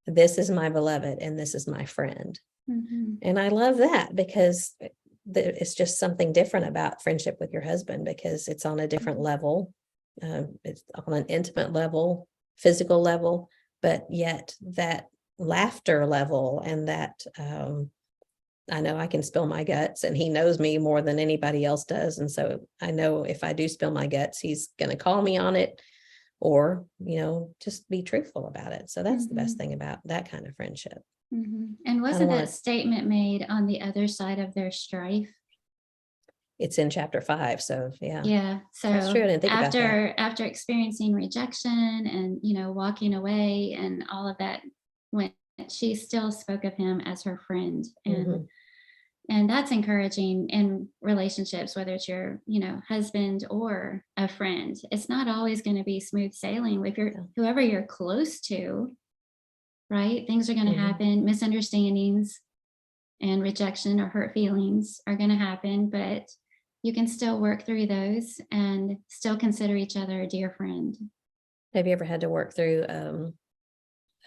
This is my beloved, and this is my friend." And I love that because it's just something different about friendship with your husband, because it's on a different level. It's on an intimate level, physical level, but yet that laughter level and that I know I can spill my guts and he knows me more than anybody else does. And so I know if I do spill my guts, he's going to call me on it or, just be truthful about it. So that's the best thing about that kind of friendship. And wasn't that statement made on the other side of their strife? It's in chapter 5. So yeah. Yeah. So that's true. I didn't think about that. After experiencing rejection and, walking away and all of that, when she still spoke of him as her friend. And that's encouraging in relationships, whether it's your, husband or a friend. It's not always going to be smooth sailing if you're whoever you're close to, right? Things are going to happen, misunderstandings and rejection or hurt feelings are going to happen, but you can still work through those and still consider each other a dear friend. Have you ever had to work through a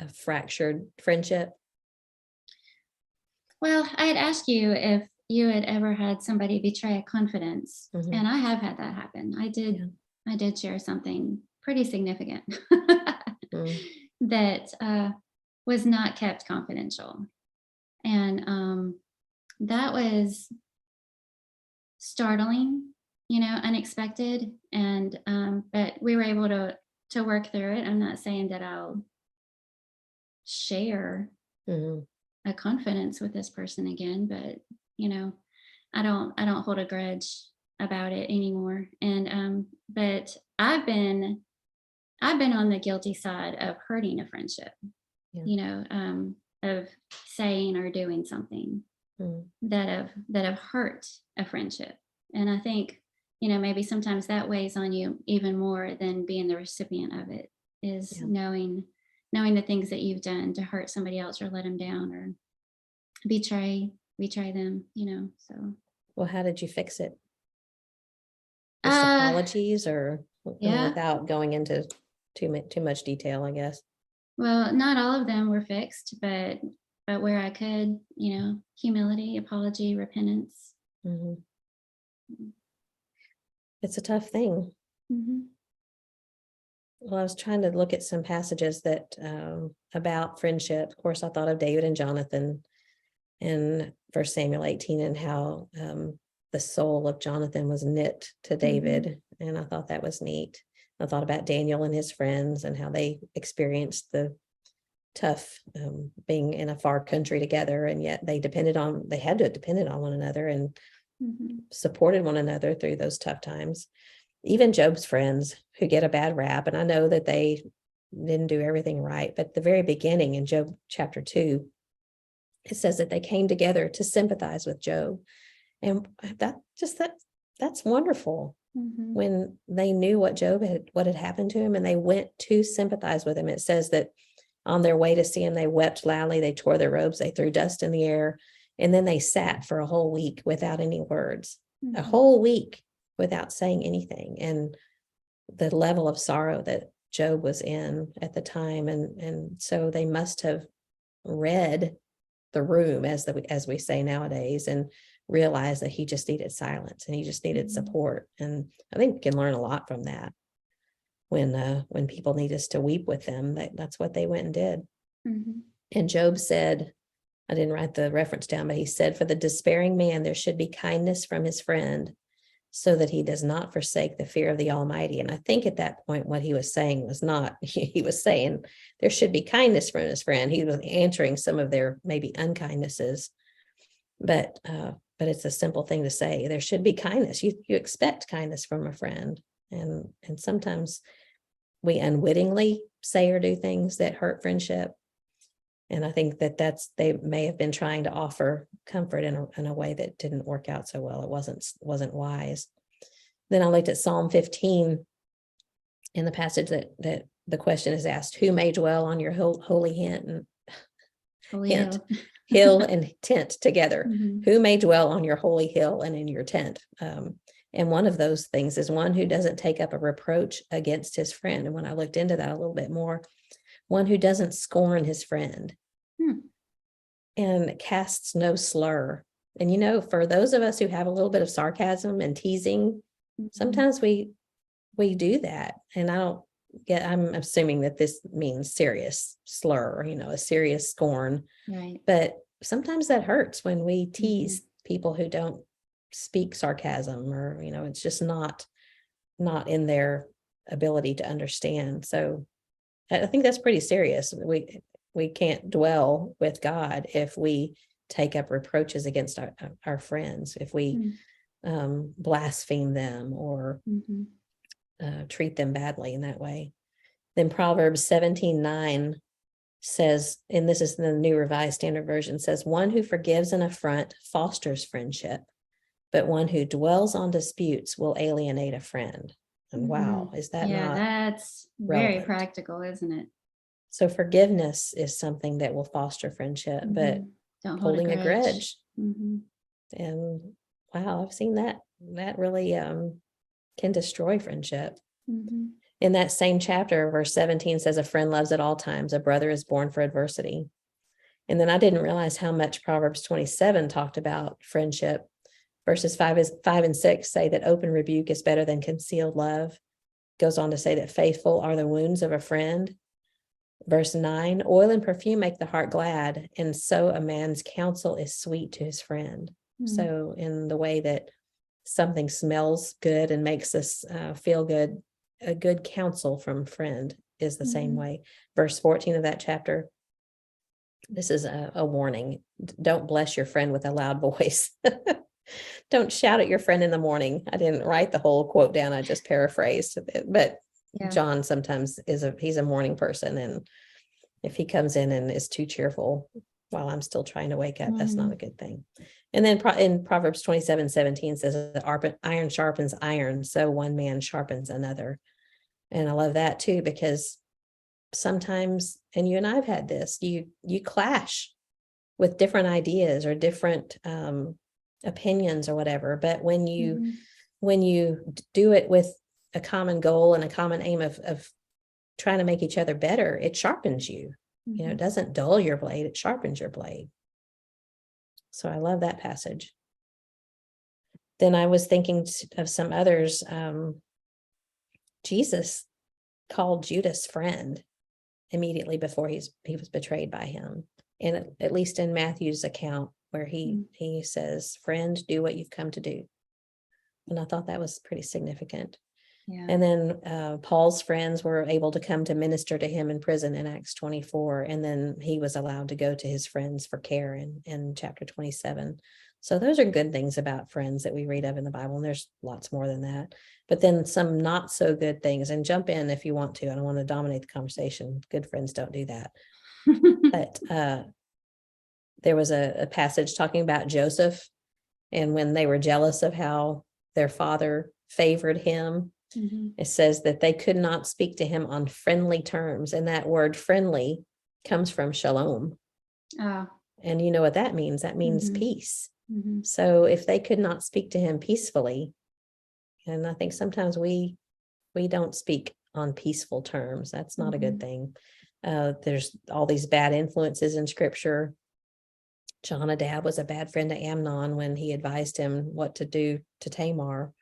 fractured friendship? Well, I had asked you if you had ever had somebody betray a confidence, and I have had that happen. I did share something pretty significant that was not kept confidential. And that was startling, unexpected. And but we were able to work through it. I'm not saying that I'll share a confidence with this person again, but I don't hold a grudge about it anymore. And but I've been on the guilty side of hurting a friendship, of saying or doing something that have hurt a friendship. And I think, maybe sometimes that weighs on you even more than being the recipient of it, is knowing the things that you've done to hurt somebody else or let them down or betray them, so. Well, how did you fix it? Just apologies, or without going into too much detail, I guess. Well, not all of them were fixed, but where I could, humility, apology, repentance. It's a tough thing. Well, I was trying to look at some passages that about friendship. Of course, I thought of David and Jonathan in 1 Samuel 18, and how the soul of Jonathan was knit to David. And I thought that was neat. I thought about Daniel and his friends and how they experienced the tough being in a far country together, and yet they had to depend on one another and supported one another through those tough times. Even Job's friends, who get a bad rap, and I know that they didn't do everything right, but at the very beginning in Job chapter 2, it says that they came together to sympathize with Job. And that's wonderful. When they knew what had happened to him, and they went to sympathize with him. It says that on their way to see him, they wept loudly, they tore their robes, they threw dust in the air, and then they sat for a whole week without any words, a whole week without saying anything. And the level of sorrow that Job was in at the time. And so they must have read the room, as we say nowadays, and realized that he just needed silence and he just needed support. And I think we can learn a lot from that. When people need us to weep with them, that's what they went and did. And Job said, I didn't write the reference down, but he said, for the despairing man, there should be kindness from his friend, so that he does not forsake the fear of the Almighty. And I think at that point, what he was saying was not, he was saying there should be kindness from his friend. He was answering some of their maybe unkindnesses, but it's a simple thing to say. There should be kindness. You expect kindness from a friend. And sometimes we unwittingly say or do things that hurt friendship. And I think they may have been trying to offer comfort in a way that didn't work out so well. It wasn't wise. Then I looked at Psalm 15 in the passage that the question is asked, who may dwell on your holy hill and tent together? Who may dwell on your holy hill and in your tent? And one of those things is one who doesn't take up a reproach against his friend. And when I looked into that a little bit more, one who doesn't scorn his friend and casts no slur. And, for those of us who have a little bit of sarcasm and teasing, sometimes we do that. And I'm assuming that this means serious slur, a serious scorn. Right. But sometimes that hurts when we tease people who don't speak sarcasm, or, it's just not in their ability to understand. So I think that's pretty serious. We can't dwell with God if we take up reproaches against our friends, if we blaspheme them or treat them badly in that way. Then Proverbs 17:9 says, and this is the New Revised Standard Version, says, one who forgives an affront fosters friendship, but one who dwells on disputes will alienate a friend. And wow, is that not that's relevant? Very practical, isn't it? So forgiveness is something that will foster friendship, but don't holding a grudge. And wow, I've seen that really can destroy friendship. In that same chapter, verse 17 says, a friend loves at all times, a brother is born for adversity. And then I didn't realize how much Proverbs 27 talked about friendship. Verses 5 and 6 say that open rebuke is better than concealed love. Goes on to say that faithful are the wounds of a friend. Verse 9, oil and perfume make the heart glad, and so a man's counsel is sweet to his friend. So in the way that something smells good and makes us feel good, a good counsel from a friend is the same way. Verse 14 of that chapter, this is a warning. Don't bless your friend with a loud voice. Don't shout at your friend in the morning. I didn't write the whole quote down. I just paraphrased it. But John sometimes he's a morning person. And if he comes in and is too cheerful, while I'm still trying to wake up. That's not a good thing. And then in Proverbs 27:17 says that iron sharpens iron, so one man sharpens another. And I love that too, because sometimes, and you and I've had this, you clash with different ideas or different opinions or whatever. But when you do it with a common goal and a common aim of trying to make each other better, it sharpens you. You know, it doesn't dull your blade, it sharpens your blade. So I love that passage. Then I was thinking of some others. Jesus called Judas friend immediately before he was betrayed by him. And at least in Matthew's account, where he says, friend, do what you've come to do. And I thought that was pretty significant. Yeah. And then Paul's friends were able to come to minister to him in prison in Acts 24. And then he was allowed to go to his friends for care in chapter 27. So those are good things about friends that we read of in the Bible. And there's lots more than that. But then some not so good things, and jump in if you want to. I don't want to dominate the conversation. Good friends don't do that. But there was a passage talking about Joseph, and when they were jealous of how their father favored him, it says that they could not speak to him on friendly terms. And that word friendly comes from shalom. And you know what that means? That means peace. So if they could not speak to him peacefully, and I think sometimes we don't speak on peaceful terms. That's not a good thing. There's all these bad influences in scripture. Jonadab was a bad friend to Amnon when he advised him what to do to Tamar.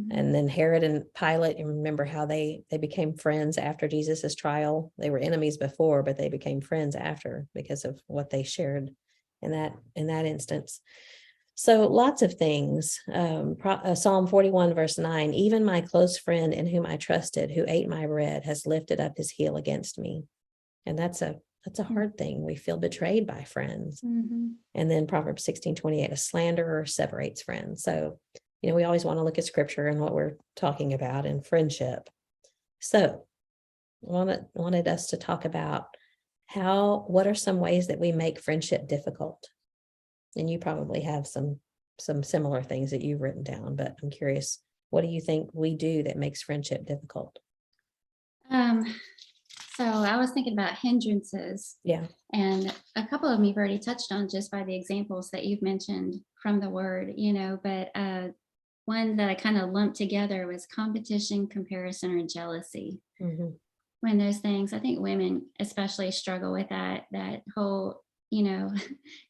And then Herod and Pilate, you remember how they became friends after Jesus's trial. They were enemies before, but they became friends after because of what they shared in that instance. So lots of things. Psalm 41 verse 9, even my close friend in whom I trusted, who ate my bread, has lifted up his heel against me. And that's a hard thing. We feel betrayed by friends. And then Proverbs 16:28, a slanderer separates friends. So, you know, we always want to look at scripture and what we're talking about in friendship. So wanted us to talk about what are some ways that we make friendship difficult? And you probably have some similar things that you've written down, but I'm curious, what do you think we do that makes friendship difficult? So I was thinking about hindrances. Yeah. And a couple of them you've already touched on just by the examples that you've mentioned from the word, you know, but one that I kind of lumped together was competition, comparison, or jealousy. When those things, I think women especially struggle with that whole, you know,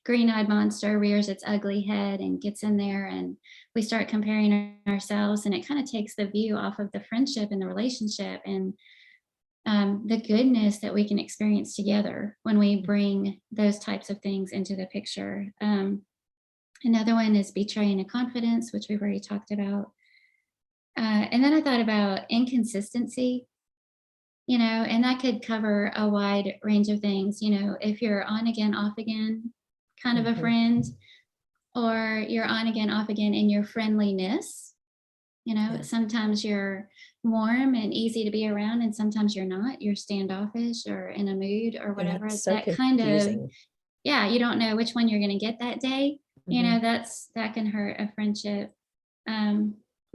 green-eyed monster rears its ugly head and gets in there, and we start comparing ourselves, and it kind of takes the view off of the friendship and the relationship and the goodness that we can experience together when we bring those types of things into the picture. Another one is betraying a confidence, which we've already talked about. And then I thought about inconsistency, you know, and that could cover a wide range of things. You know, if you're on again, off again kind of a friend, or you're on again, off again in your friendliness. You know, sometimes you're warm and easy to be around, and sometimes you're not. You're standoffish or in a mood or whatever. So that kind of, you don't know which one you're going to get that day. You know, that can hurt a friendship. I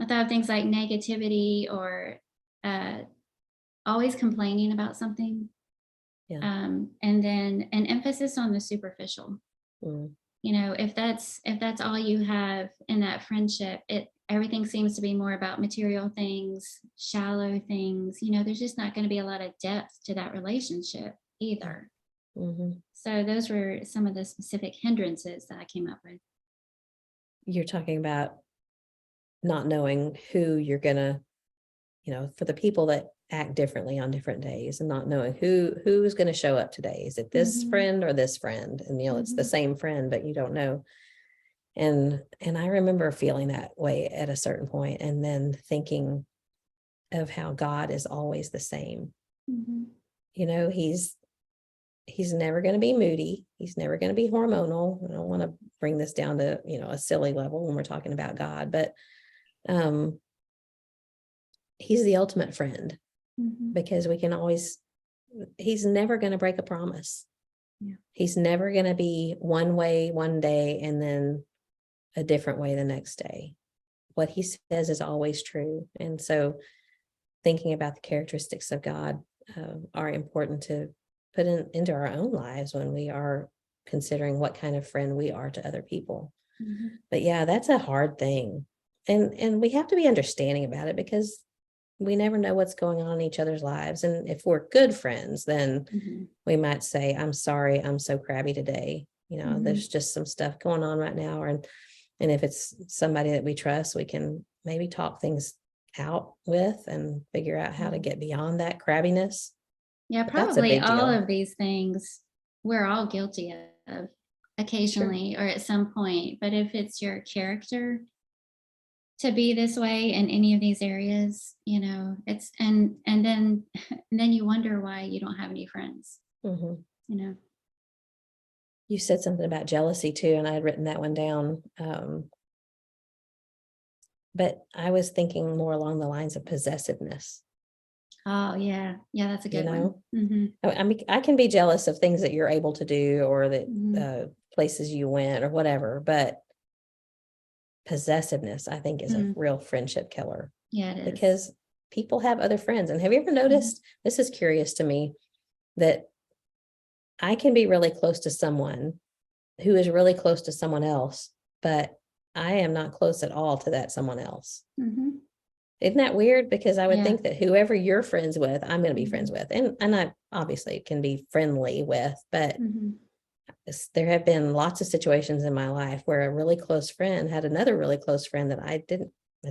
thought of things like negativity or always complaining about something. And then an emphasis on the superficial. You know, if that's all you have in that friendship, everything seems to be more about material things, shallow things. You know, there's just not going to be a lot of depth to that relationship either. So those were some of the specific hindrances that I came up with. You're talking about not knowing who you're gonna, you know, for the people that act differently on different days, and not knowing who's going to show up today. Is it this friend or this friend? And, you know, it's the same friend, but you don't know. And I remember feeling that way at a certain point, and then thinking of how God is always the same. You know, he's never going to be moody. He's never going to be hormonal. I don't want to bring this down to, you know, a silly level when we're talking about God, but he's the ultimate friend, because we can always, he's never going to break a promise. He's never going to be one way one day and then a different way the next day. What he says is always true. And so thinking about the characteristics of God are important to put into our own lives when we are considering what kind of friend we are to other people. But yeah, that's a hard thing. And we have to be understanding about it, because we never know what's going on in each other's lives. And if we're good friends, then we might say, I'm sorry, I'm so crabby today. There's just some stuff going on right now. And if it's somebody that we trust, we can maybe talk things out with and figure out how to get beyond that crabbiness. Yeah, But probably all of these things we're all guilty of occasionally or at some point. But if it's your character to be this way in any of these areas, it's and then you wonder why you don't have any friends. You said something about jealousy too, and I had written that one down. But I was thinking more along the lines of possessiveness. Oh yeah, that's a good one. I mean, I can be jealous of things that you're able to do, or that places you went or whatever, but possessiveness, I think, is a real friendship killer. Yeah, it is. Because people have other friends. And have you ever noticed, this is curious to me, that I can be really close to someone who is really close to someone else, but I am not close at all to that someone else. Isn't that weird? Because I would think that whoever you're friends with, I'm going to be friends with. And I obviously can be friendly with, but there have been lots of situations in my life where a really close friend had another really close friend that I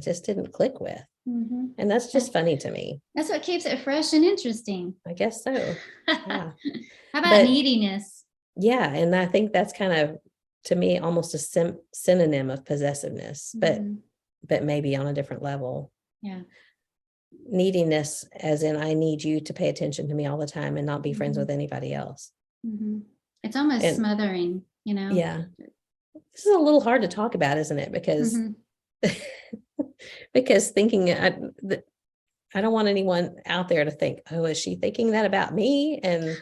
just didn't click with. And that's just funny to me. That's what keeps it fresh and interesting. I guess so. Yeah. How about neediness? Yeah. And I think that's kind of, to me, almost a synonym of possessiveness, but maybe on a different level. Yeah. Neediness, as in, I need you to pay attention to me all the time and not be friends with anybody else. It's almost smothering, Yeah. This is a little hard to talk about, isn't it? Because because thinking, I don't want anyone out there to think, oh, is she thinking that about me? And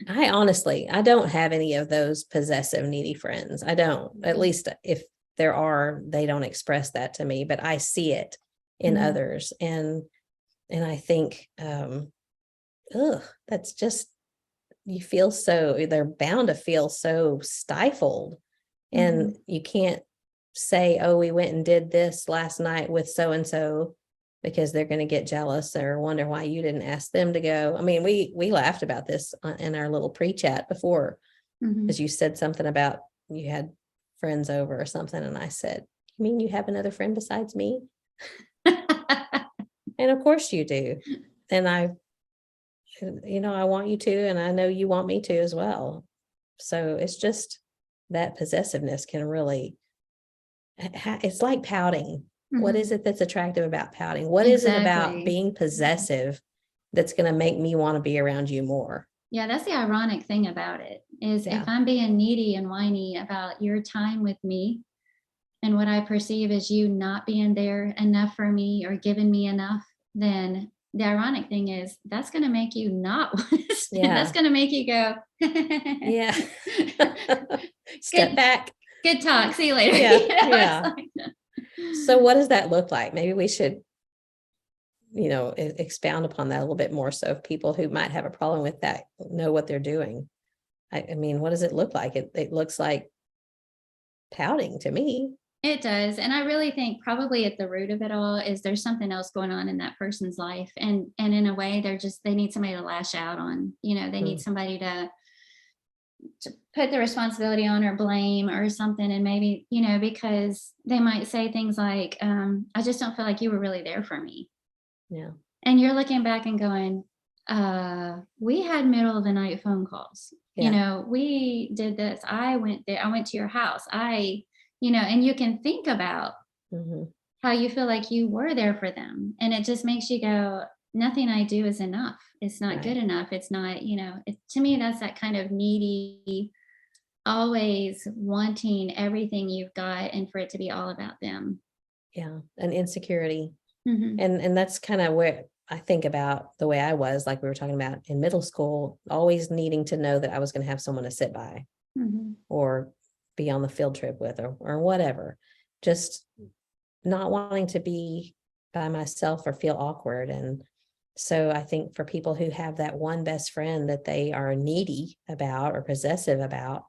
I don't have any of those possessive, needy friends. I don't. At least if there are, they don't express that to me, but I see it in others. And I think, that's just, you feel so, they're bound to feel so stifled. And you can't say, oh, we went and did this last night with so-and-so, because they're going to get jealous or wonder why you didn't ask them to go. I mean, we laughed about this in our little pre-chat before, because you said something about you had friends over or something. And I said, you mean you have another friend besides me? And of course you do. And I want you to, and I know you want me to as well. So it's just that possessiveness can really, it's like pouting. What is it that's attractive about pouting? What is it about being possessive that's going to make me want to be around you more? Yeah, that's the ironic thing about it, is if I'm being needy and whiny about your time with me and what I perceive as you not being there enough for me or giving me enough, then the ironic thing is that's going to make you not want to stay. That's going to make you go, step back. Good talk. See you later. Yeah. So what does that look like? Maybe we should, expound upon that a little bit more, so if people who might have a problem with that know what they're doing. I mean, what does it look like? It looks like pouting to me. It does. And I really think probably at the root of it all is there's something else going on in that person's life. And in a way, they need somebody to lash out on. They need somebody to put the responsibility on or blame or something. And maybe, because they might say things like, I just don't feel like you were really there for me. Yeah. And you're looking back and going, we had middle of the night phone calls. We did this. I went there. I went to your house. And you can think about how you feel like you were there for them. And it just makes you go, nothing I do is enough. It's not good enough. It's not, to me, that's that kind of needy, always wanting everything you've got and for it to be all about them. Yeah. An insecurity. And that's kind of where I think about the way I was, like we were talking about in middle school, always needing to know that I was going to have someone to sit by or be on the field trip with, or whatever, just not wanting to be by myself or feel awkward. And so I think for people who have that one best friend that they are needy about or possessive about,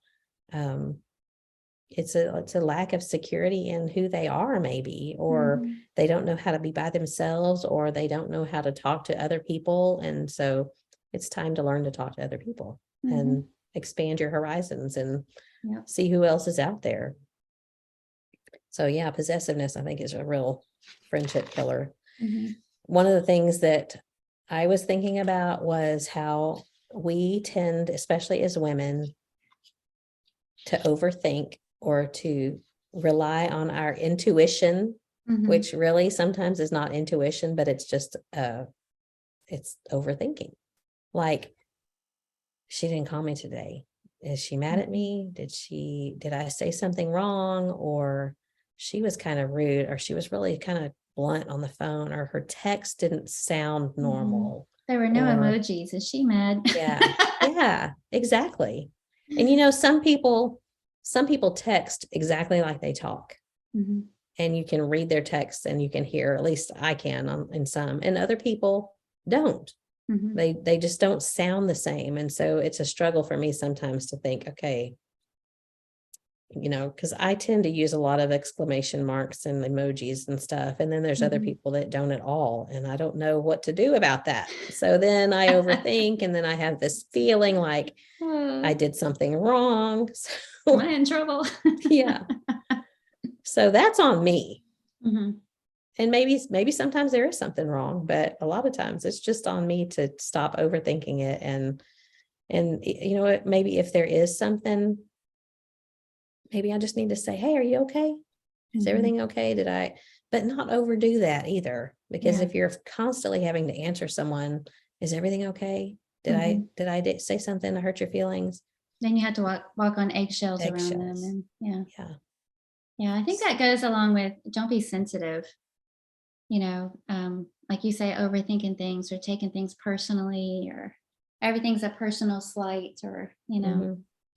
it's a lack of security in who they are, maybe, or they don't know how to be by themselves, or they don't know how to talk to other people. And so it's time to learn to talk to other people and expand your horizons and see who else is out there. So yeah, possessiveness, I think, is a real friendship killer. One of the things that I was thinking about was how we tend, especially as women, to overthink or to rely on our intuition, which really sometimes is not intuition, but it's just it's overthinking. Like, she didn't call me today. Is she mad at me? Did I say something wrong? Or she was kind of rude, or she was really kind of blunt on the phone, or her text didn't sound normal. There were no emojis. Is she mad? Yeah, exactly. And some people text exactly like they talk. And you can read their texts and you can hear, at least I can in some, and other people don't. They just don't sound the same. And so it's a struggle for me sometimes to think, okay, because I tend to use a lot of exclamation marks and emojis and stuff. And then there's other people that don't at all. And I don't know what to do about that. So then I overthink, and then I have this feeling like I did something wrong. So, am I in trouble? Yeah. So that's on me. And maybe sometimes there is something wrong, but a lot of times it's just on me to stop overthinking it. And maybe if there is something, maybe I just need to say, hey, are you okay? Is everything okay? But not overdo that either, because if you're constantly having to answer someone, is everything okay? Did I say something to hurt your feelings? Then you have to walk on eggshells around them. And I think that goes along with, don't be sensitive. Like you say, overthinking things or taking things personally, or everything's a personal slight, or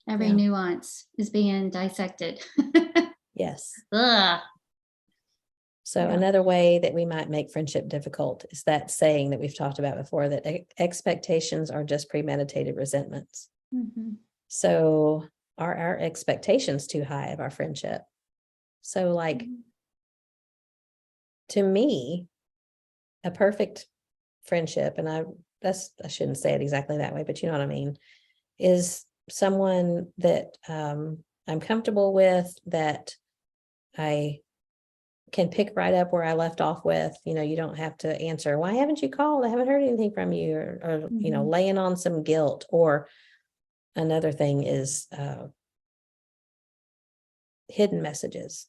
every nuance is being dissected. Yes. Ugh. So another way that we might make friendship difficult is that saying that we've talked about before, that expectations are just premeditated resentments. So are our expectations too high of our friendship? So like, to me, a perfect friendship, and I shouldn't say it exactly that way, but you know what I mean, is someone that I'm comfortable with, that I can pick right up where I left off with. You don't have to answer, why haven't you called? I haven't heard anything from you, or laying on some guilt. Or another thing is hidden messages.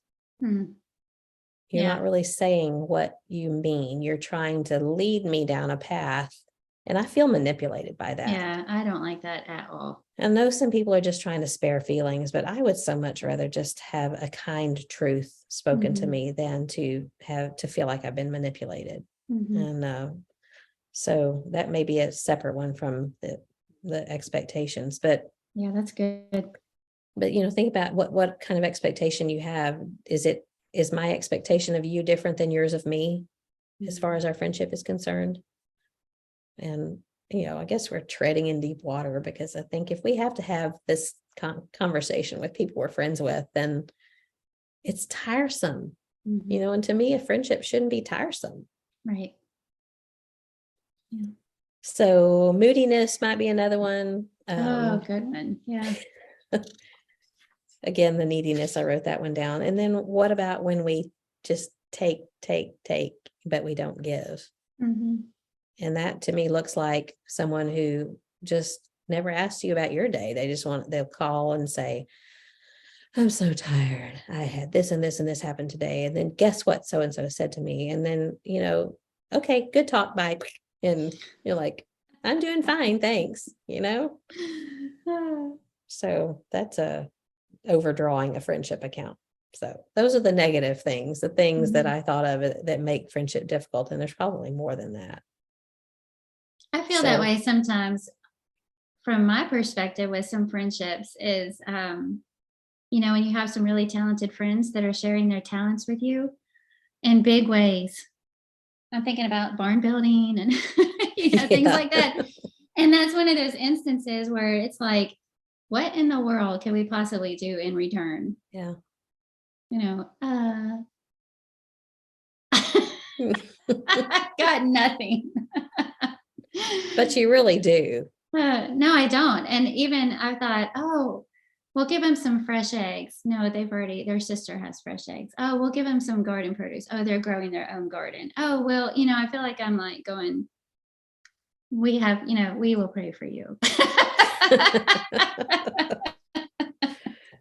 You're not really saying what you mean. You're trying to lead me down a path, and I feel manipulated by that. Yeah, I don't like that at all. I know some people are just trying to spare feelings, but I would so much rather just have a kind truth spoken to me than to feel like I've been manipulated. And so that may be a separate one from the expectations. But yeah, that's good. But think about what kind of expectation you have. Is my expectation of you different than yours of me, as far as our friendship is concerned? And I guess we're treading in deep water, because I think if we have to have this conversation with people we're friends with, then it's tiresome. And to me, a friendship shouldn't be tiresome. Right. Yeah. So moodiness might be another one. Good one. Yeah. Again, the neediness, I wrote that one down. And then what about when we just take, but we don't give? And that to me looks like someone who just never asks you about your day. They'll call and say, I'm so tired. I had this and this and this happened today. And then guess what so-and-so said to me? And then, okay, good talk, bye. And you're like, I'm doing fine, thanks, So that's overdrawing a friendship account. So those are the negative things, the things that I thought of that make friendship difficult. And there's probably more than that. I feel that way sometimes from my perspective with some friendships is, when you have some really talented friends that are sharing their talents with you in big ways. I'm thinking about barn building and things like that. And that's one of those instances where it's like, what in the world can we possibly do in return? Yeah. I got nothing. But you really do. No, I don't. And even I thought, oh, we'll give them some fresh eggs. No, their sister has fresh eggs. Oh, we'll give them some garden produce. Oh, they're growing their own garden. Oh, well, I feel like I'm like going, we will pray for you.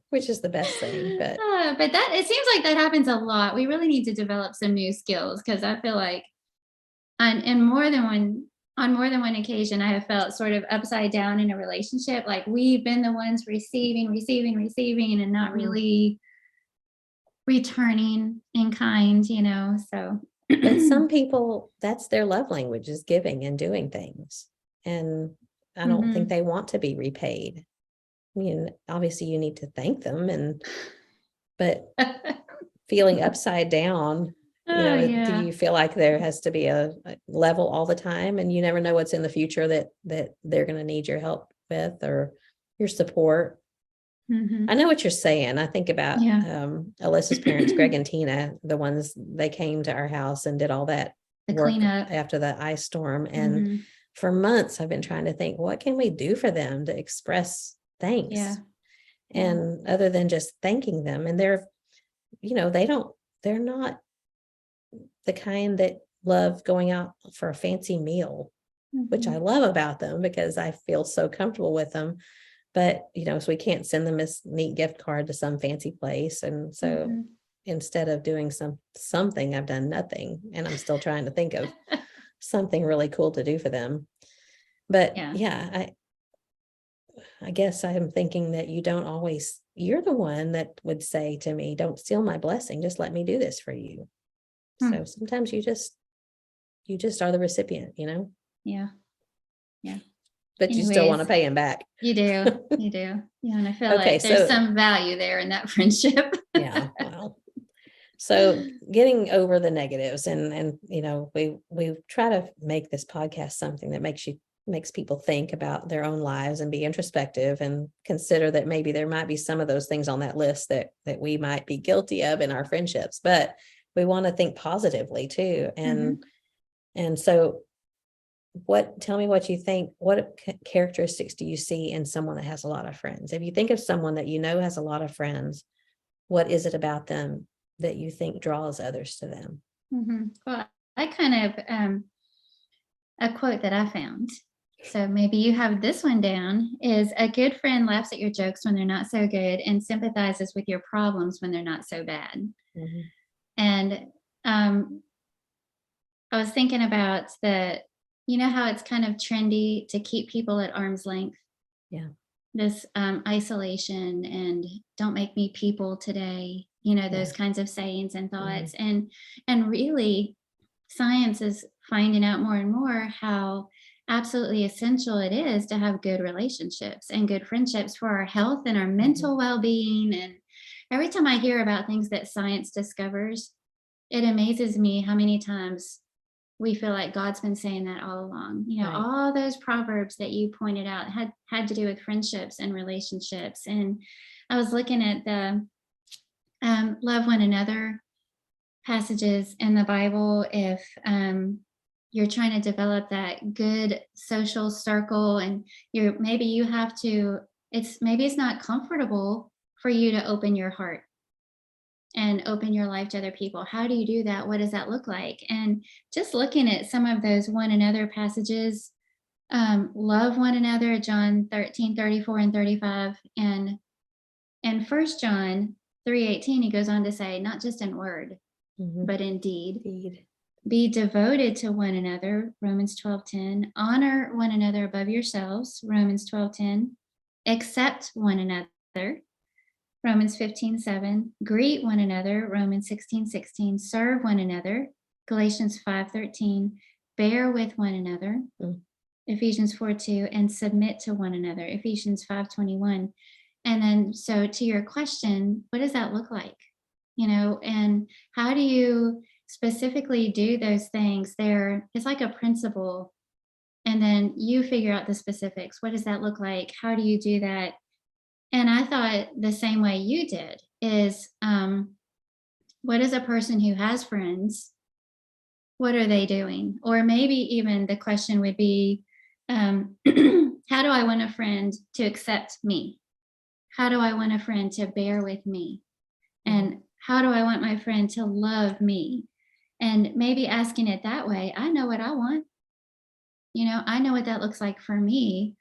Which is the best thing. But it seems like that happens a lot. We really need to develop some new skills, because I feel like on more than one occasion, I have felt sort of upside down in a relationship. Like we've been the ones receiving, and not really returning in kind, so. But some people, that's their love language, is giving and doing things. And I don't think they want to be repaid. I mean, obviously you need to thank them, but feeling upside down, do you feel like there has to be a level all the time, and you never know what's in the future that they're going to need your help with or your support? I know what you're saying. I think about Alyssa's parents, Greg and Tina, the ones, they came to our house and did all that work cleanup after the ice storm. And for months I've been trying to think, what can we do for them to express thanks? And other than just thanking them. And they're not the kind that love going out for a fancy meal, which I love about them because I feel so comfortable with them. But, so we can't send them a neat gift card to some fancy place. And so instead of doing something, I've done nothing. And I'm still trying to think of something really cool to do for them. But I guess I'm thinking that you're the one that would say to me, don't steal my blessing. Just let me do this for you. So sometimes you just are the recipient, Yeah. But anyways, you still want to pay him back. You do. Yeah. And I feel like there's some value there in that friendship. Yeah. Well, so getting over the negatives and we try to make this podcast something that makes people think about their own lives and be introspective and consider that maybe there might be some of those things on that list that we might be guilty of in our friendships, but we want to think positively too. And so tell me what you think. What characteristics do you see in someone that has a lot of friends? If you think of someone that has a lot of friends, what is it about them that you think draws others to them? Well, I kind of, a quote that I found, so maybe you have this one down, is a good friend laughs at your jokes when they're not so good and sympathizes with your problems when they're not so bad. And I was thinking about how it's kind of trendy to keep people at arm's length. Yeah. This isolation and don't make me people today, those kinds of sayings and thoughts. And really science is finding out more and more how absolutely essential it is to have good relationships and good friendships for our health and our mental well-being. And every time I hear about things that science discovers, it amazes me how many times we feel like God's been saying that all along. All those proverbs that you pointed out had to do with friendships and relationships. And I was looking at the love one another passages in the Bible. If you're trying to develop that good social circle, and maybe it's not comfortable for you to open your heart and open your life to other people. How do you do that? What does that look like? And just looking at some of those one another passages, love one another, John 13:34-35, and 1 John 3:18, he goes on to say, not just in word, but in deed. Be devoted to one another, Romans 12:10. Honor one another above yourselves, Romans 12:10. Accept one another, Romans 15:7. Greet one another, Romans 16:16. Serve one another, Galatians 5:13. Bear with one another, Ephesians 4:2, and submit to one another, Ephesians 5:21. And then, so to your question, what does that look like? And how do you specifically do those things? It's like a principle, and then you figure out the specifics. What does that look like? How do you do that? And I thought the same way you did is, what is a person who has friends? What are they doing? Or maybe even the question would be, how do I want a friend to accept me? How do I want a friend to bear with me? And how do I want my friend to love me? And maybe asking it that way, I know what I want. I know what that looks like for me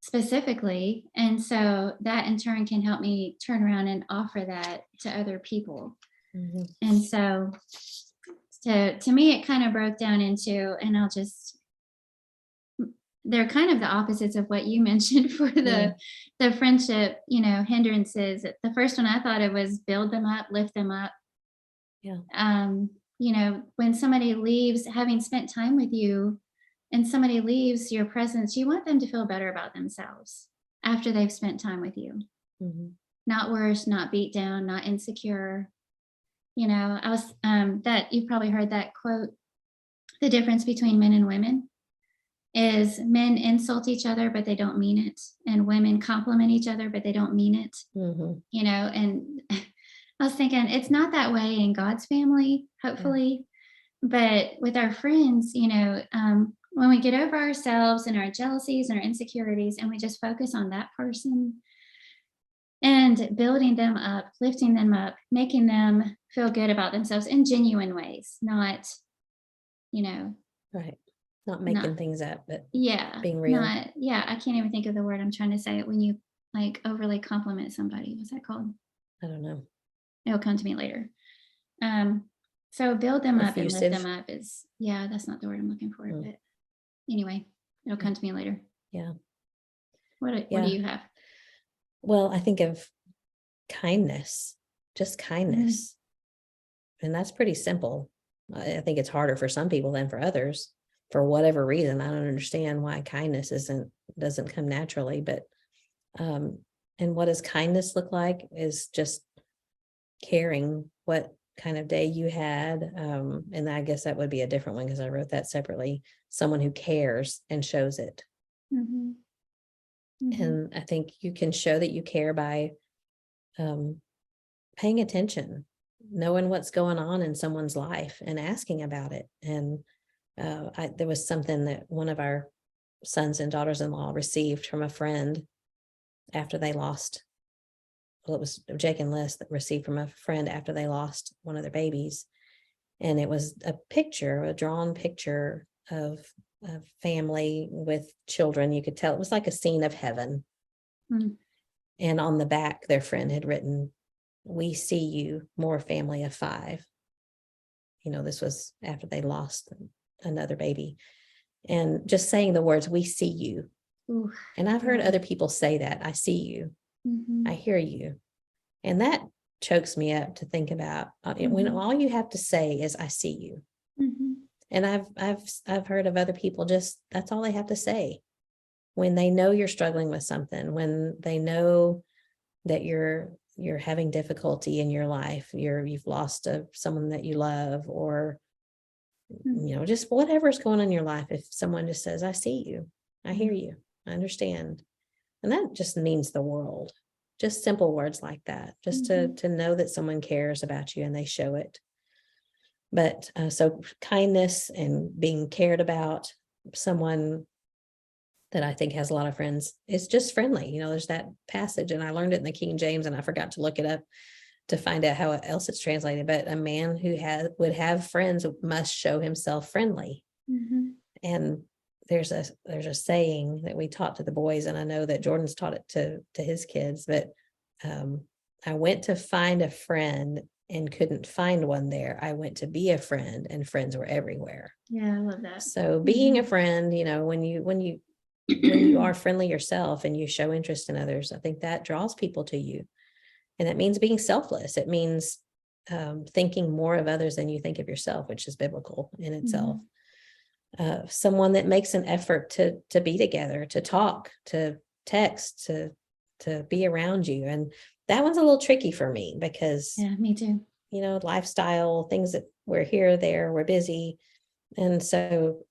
specifically. And so that in turn can help me turn around and offer that to other people. Mm-hmm. And so to me, it kind of broke down into, and they're kind of the opposites of what you mentioned for the friendship, hindrances. The first one, I thought it was build them up, lift them up. Yeah. When somebody leaves, having spent time with you, and somebody leaves your presence, you want them to feel better about themselves after they've spent time with you. Mm-hmm. Not worse, not beat down, not insecure. I was, that you've probably heard that quote, the difference between men and women is men insult each other, but they don't mean it. And women compliment each other, but they don't mean it. Mm-hmm. And I was thinking, it's not that way in God's family, hopefully. But with our friends, when we get over ourselves and our jealousies and our insecurities, and we just focus on that person and building them up, lifting them up, making them feel good about themselves in genuine ways, not, right. Not making things up, but being real. I can't even think of the word I'm trying to say it when you like overly compliment somebody. What's that called? I don't know. It'll come to me later. So build them up and lift Effusive. them up is, that's not the word I'm looking for, but anyway, it'll come to me later. Yeah. What do you have? Well, I think of kindness, just kindness. And that's pretty simple. I think it's harder for some people than for others. For whatever reason, I don't understand why kindness doesn't come naturally. But and what does kindness look like is just caring what kind of day you had. And I guess that would be a different one because I wrote that separately. Someone who cares and shows it. Mm-hmm. Mm-hmm. And I think you can show that you care by paying attention, knowing what's going on in someone's life and asking about it. And there was something that one of our sons and daughters-in-law received from a friend after they lost. Well, it was Jake and Liz that received from a friend after they lost one of their babies. And it was a drawn picture of a family with children. You could tell it was like a scene of heaven. And on the back, their friend had written, "We see you, more family of 5." This was after they lost another baby. And just saying the words, "We see you." Ooh, and I've heard other people say that, "I see you." I hear you. And that chokes me up to think about when all you have to say is, "I see you." And I've heard of other people, just that's all they have to say when they know you're struggling with something, when they know that you're having difficulty in your life, you've lost someone that you love, or just whatever's going on in your life. If someone just says, "I see you, I hear you, I understand," and that just means the world. Just simple words like that, just to know that someone cares about you and they show it. But so kindness and being cared about, someone that I think has a lot of friends is just friendly. There's that passage, and I learned it in the King James, and I forgot to look it up to find out how else it's translated. But a man who would have friends must show himself friendly. And there's a saying that we taught to the boys, and I know that Jordan's taught it to his kids, but I went to find a friend and couldn't find one there. I went to be a friend, and friends were everywhere. Yeah, I love that. So being a friend, when you are friendly yourself and you show interest in others, I think that draws people to you. And that means being selfless. It means thinking more of others than you think of yourself, which is biblical in itself. someone that makes an effort to be together, to talk, to text, to be around you. And that one's a little tricky for me because, yeah, me too. Lifestyle, things that we're here, there, we're busy. And so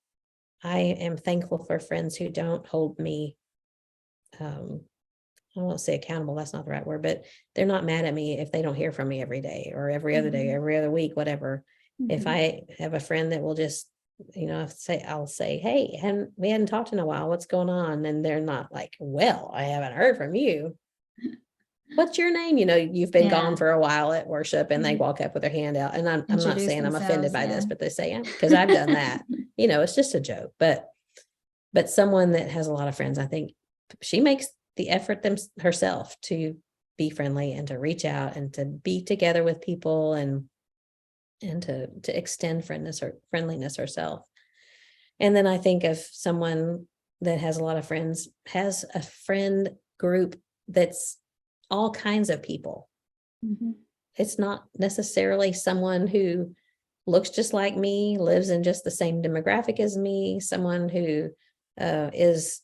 I am thankful for friends who don't hold me, I won't say accountable, that's not the right word, but they're not mad at me if they don't hear from me every day or every other day, every other week, whatever. If I have a friend that will just, I'll say, hey, we hadn't talked in a while, what's going on? And they're not like, well, I haven't heard from you. What's your name? You've been gone for a while at worship, and they walk up with their hand out. And I'm not saying I'm offended by this, but they say, because I've done that. It's just a joke. But someone that has a lot of friends, I think she makes the effort herself to be friendly and to reach out and to be together with people and to extend friendliness herself. And then I think of someone that has a lot of friends, has a friend group that's all kinds of people. It's not necessarily someone who looks just like me, lives in just the same demographic as me, someone who is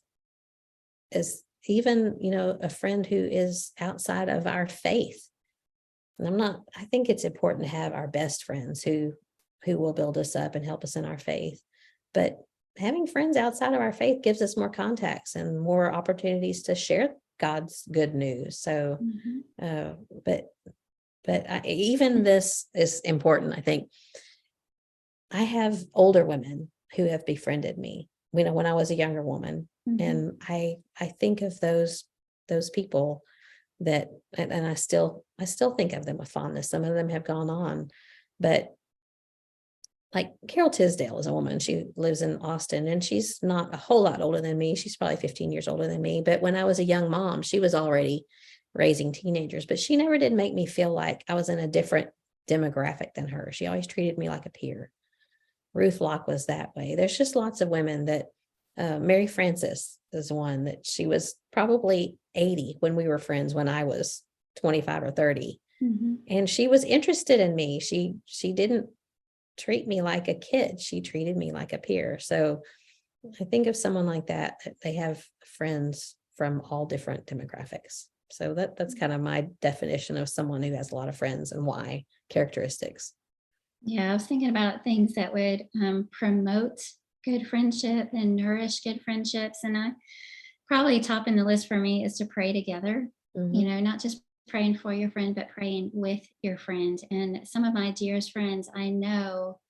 even, a friend who is outside of our faith. And I think it's important to have our best friends who will build us up and help us in our faith. But having friends outside of our faith gives us more contacts and more opportunities to share God's good news. So, even this is important. I think I have older women who have befriended me, when I was a younger woman. And I think of those people that, and I still think of them with fondness. Some of them have gone on, but like Carol Tisdale is a woman. She lives in Austin, and she's not a whole lot older than me. She's probably 15 years older than me. But when I was a young mom, she was already raising teenagers, but she never did make me feel like I was in a different demographic than her. She always treated me like a peer. Ruth Locke was that way. There's just lots of women that, Mary Frances is one that she was probably 80 when we were friends, when I was 25 or 30. And she was interested in me. She didn't treat me like a kid. She treated me like a peer. So I think of someone like that they have friends from all different demographics. So that's kind of my definition of someone who has a lot of friends, and why, characteristics. Yeah, I was thinking about things that would promote good friendship and nourish good friendships. And I probably top in the list for me is to pray together, not just praying for your friend, but praying with your friend. And some of my dearest friends I know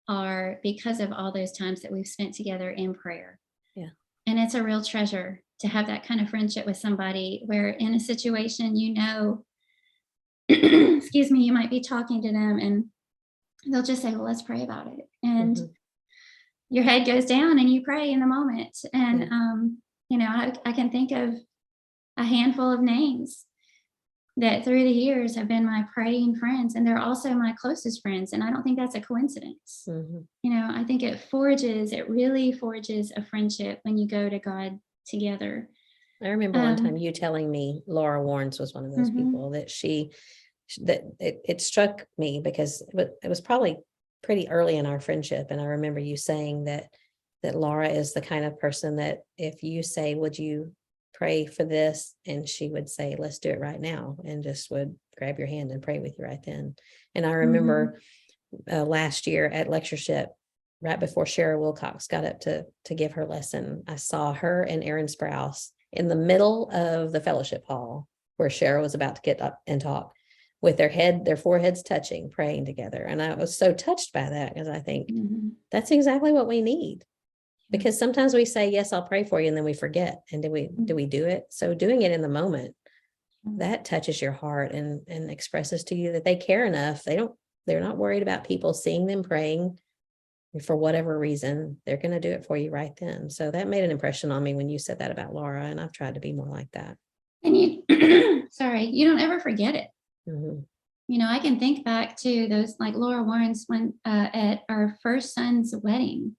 are because of all those times that we've spent together in prayer. Yeah. And it's a real treasure to have that kind of friendship with somebody where in a situation, excuse me, you might be talking to them and they'll just say, well, let's pray about it. And your head goes down and you pray in the moment. And, I can think of a handful of names that through the years have been my praying friends, and they're also my closest friends. And I don't think that's a coincidence. I think it really forges a friendship when you go to God together. I remember one time you telling me Laura Warnes was one of those people that it struck me, because it was probably pretty early in our friendship. And I remember you saying that Laura is the kind of person that if you say, would you pray for this? And she would say, let's do it right now. And just would grab your hand and pray with you right then. And I remember last year at lectureship, right before Shara Wilcox got up to give her lesson, I saw her and Aaron Sprouse in the middle of the fellowship hall where Shara was about to get up and talk, with their foreheads touching, praying together. And I was so touched by that, because I think that's exactly what we need. Because sometimes we say, yes, I'll pray for you, and then we forget. And do we do it? So doing it in the moment, that touches your heart and expresses to you that they care enough. They're not worried about people seeing them praying for whatever reason. They're going to do it for you right then. So that made an impression on me when you said that about Laura, and I've tried to be more like that. And you don't ever forget it. I can think back to those, like Laura Warren's, when at our first son's wedding.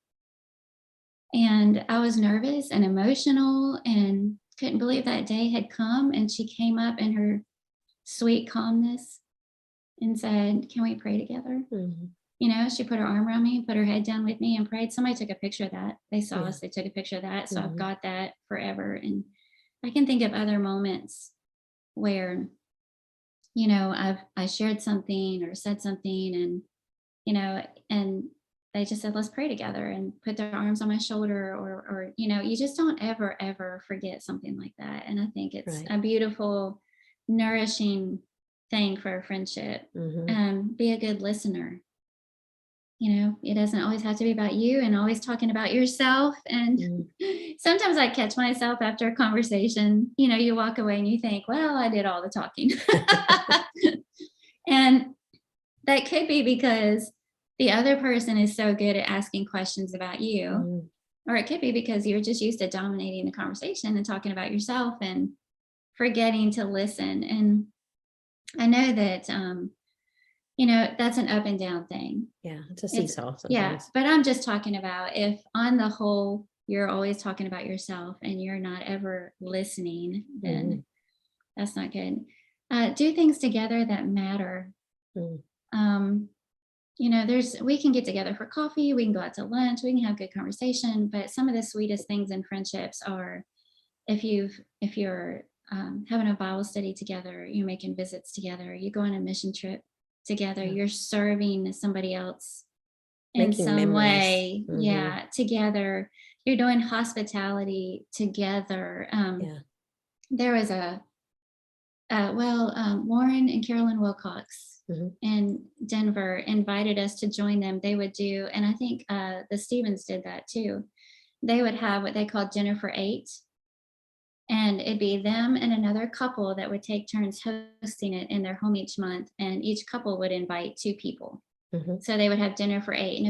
And I was nervous and emotional and couldn't believe that day had come. And she came up in her sweet calmness and said, can we pray together? She put her arm around me, put her head down with me and prayed. Somebody took a picture of that. They saw us, they took a picture of that. So I've got that forever. And I can think of other moments where, I shared something or said something and they just said, let's pray together, and put their arms on my shoulder, or you just don't ever forget something like that. And I think it's a beautiful, nourishing thing for a friendship. Be a good listener. It doesn't always have to be about you and always talking about yourself. And sometimes I catch myself after a conversation, you walk away and you think, well, I did all the talking. And that could be because the other person is so good at asking questions about you. Or it could be because you're just used to dominating the conversation and talking about yourself and forgetting to listen. And I know that, that's an up and down thing. Yeah, it's a seesaw sometimes. Yeah, but I'm just talking about if on the whole, you're always talking about yourself and you're not ever listening, then that's not good. Do things together that matter. We can get together for coffee, we can go out to lunch, we can have good conversation, but some of the sweetest things in friendships are if you're having a Bible study together, you're making visits together, you go on a mission trip together, you're serving somebody else in Making some memories. way, together, you're doing hospitality together. There was Warren and Carolyn Wilcox in Denver invited us to join them. They would do, and I think the Stevens did that too. They would have what they called dinner for 8. And it'd be them and another couple that would take turns hosting it in their home each month. And each couple would invite 2 people. So they would have dinner for 8.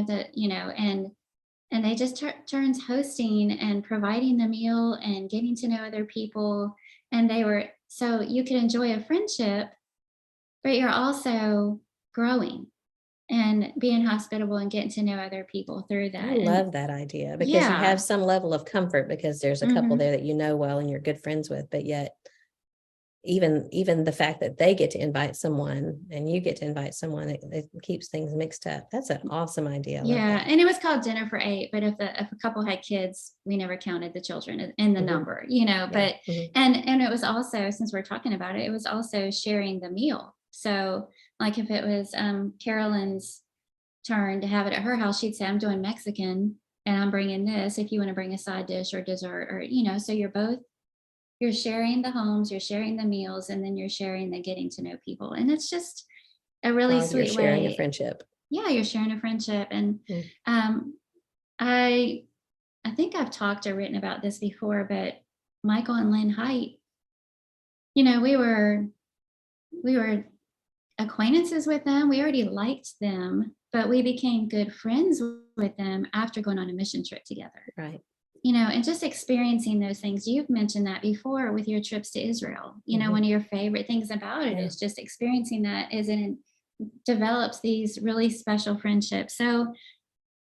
And they just took turns hosting and providing the meal and getting to know other people. And so you could enjoy a friendship, but you're also growing and being hospitable and getting to know other people through that. I love that idea because you have some level of comfort because there's a couple there that well and you're good friends with, but yet even the fact that they get to invite someone and you get to invite someone, it keeps things mixed up. That's an awesome idea. And it was called dinner for 8, but if a couple had kids, we never counted the children in the number, but and it was also, since we're talking about it, it was also sharing the meal. So like if it was Carolyn's turn to have it at her house, she'd say, I'm doing Mexican and I'm bringing this, if you want to bring a side dish or dessert, or so you're sharing the homes, you're sharing the meals, and then you're sharing the getting to know people. And it's just a really sweet you're sharing way. A friendship. Yeah, you're sharing a friendship. And I think I've talked or written about this before, but Michael and Lynn Height, we were acquaintances with them. We already liked them, but we became good friends with them after going on a mission trip together. Right. And just experiencing those things. You've mentioned that before with your trips to Israel. One of your favorite things about it is just experiencing that it develops these really special friendships. So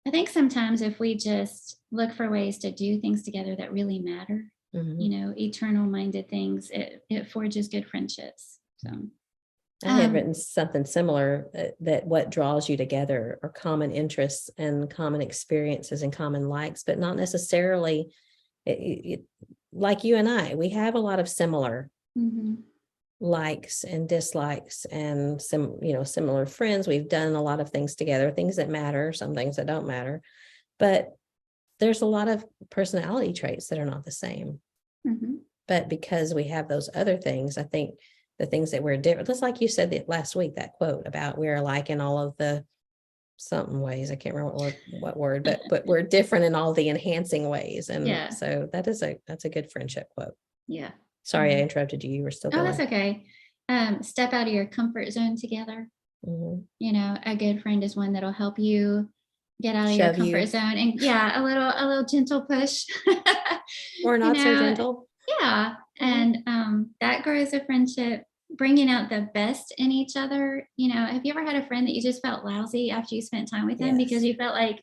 I think sometimes if we just look for ways to do things together that really matter, eternal minded things, it forges good friendships. So I had written something similar, that what draws you together are common interests and common experiences and common likes, but not necessarily like you and I, we have a lot of similar likes and dislikes and similar friends. We've done a lot of things together, things that matter, some things that don't matter, but there's a lot of personality traits that are not the same. But because we have those other things, I think the things that we're different, just like you said that last week, that quote about we're alike in all of the something ways, I can't remember what word, but we're different in all the enhancing ways. And so that's a good friendship quote. Yeah. Sorry, I interrupted you. You were still going. Oh, that's okay. Step out of your comfort zone together. A good friend is one that'll help you get out of your comfort zone, and a little gentle push. Or not so gentle. Yeah. And that grows a friendship, bringing out the best in each other. Have you ever had a friend that you just felt lousy after you spent time with them because you felt like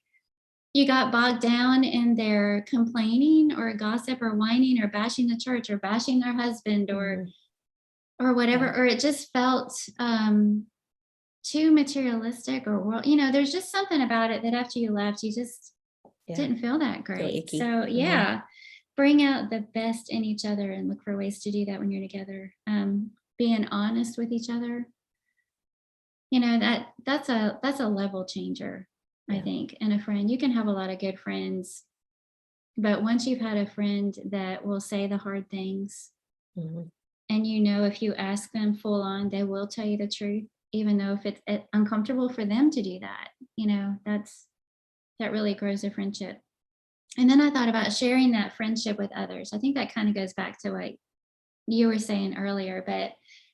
you got bogged down in their complaining or gossip or whining or bashing the church or bashing their husband or whatever, or it just felt too materialistic or world, there's just something about it that after you left, you just didn't feel that Feel great. icky. So yeah, bring out the best in each other and look for ways to do that when you're together. Being honest with each other, that's a level changer, I think. And a friend, you can have a lot of good friends, but once you've had a friend that will say the hard things, Mm-hmm. and if you ask them full on, they will tell you the truth, even though if it's uncomfortable for them to do that, that really grows a friendship. And then I thought about sharing that friendship with others. I think that kind of goes back to what you were saying earlier, but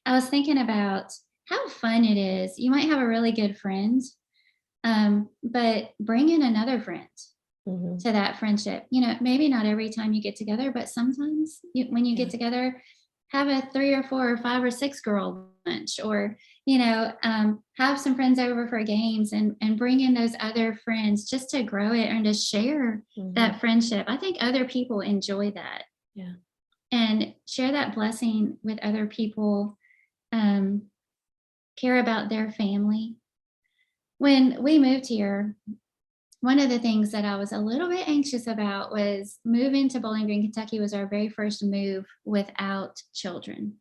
I was thinking about how fun it is. You might have a really good friend, but bring in another friend to that friendship. Maybe not every time you get together, but sometimes when you get together, have a 3 or 4 or 5 or 6 girl lunch, or have some friends over for games, and bring in those other friends just to grow it and to share that friendship. I think other people enjoy that. Yeah. And share that blessing with other people. Care about their family. When we moved here, one of the things that I was a little bit anxious about was moving to Bowling Green, Kentucky was our very first move without children.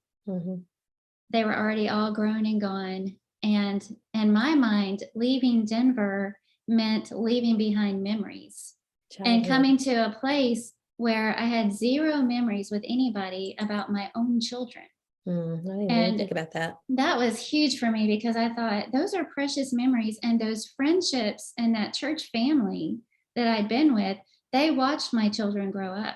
They were already all grown and gone. And in my mind, leaving Denver meant leaving behind memories and coming to a place where I had zero memories with anybody about my own children. I didn't even think about that. That was huge for me, because I thought those are precious memories, and those friendships and that church family that I'd been with, they watched my children grow up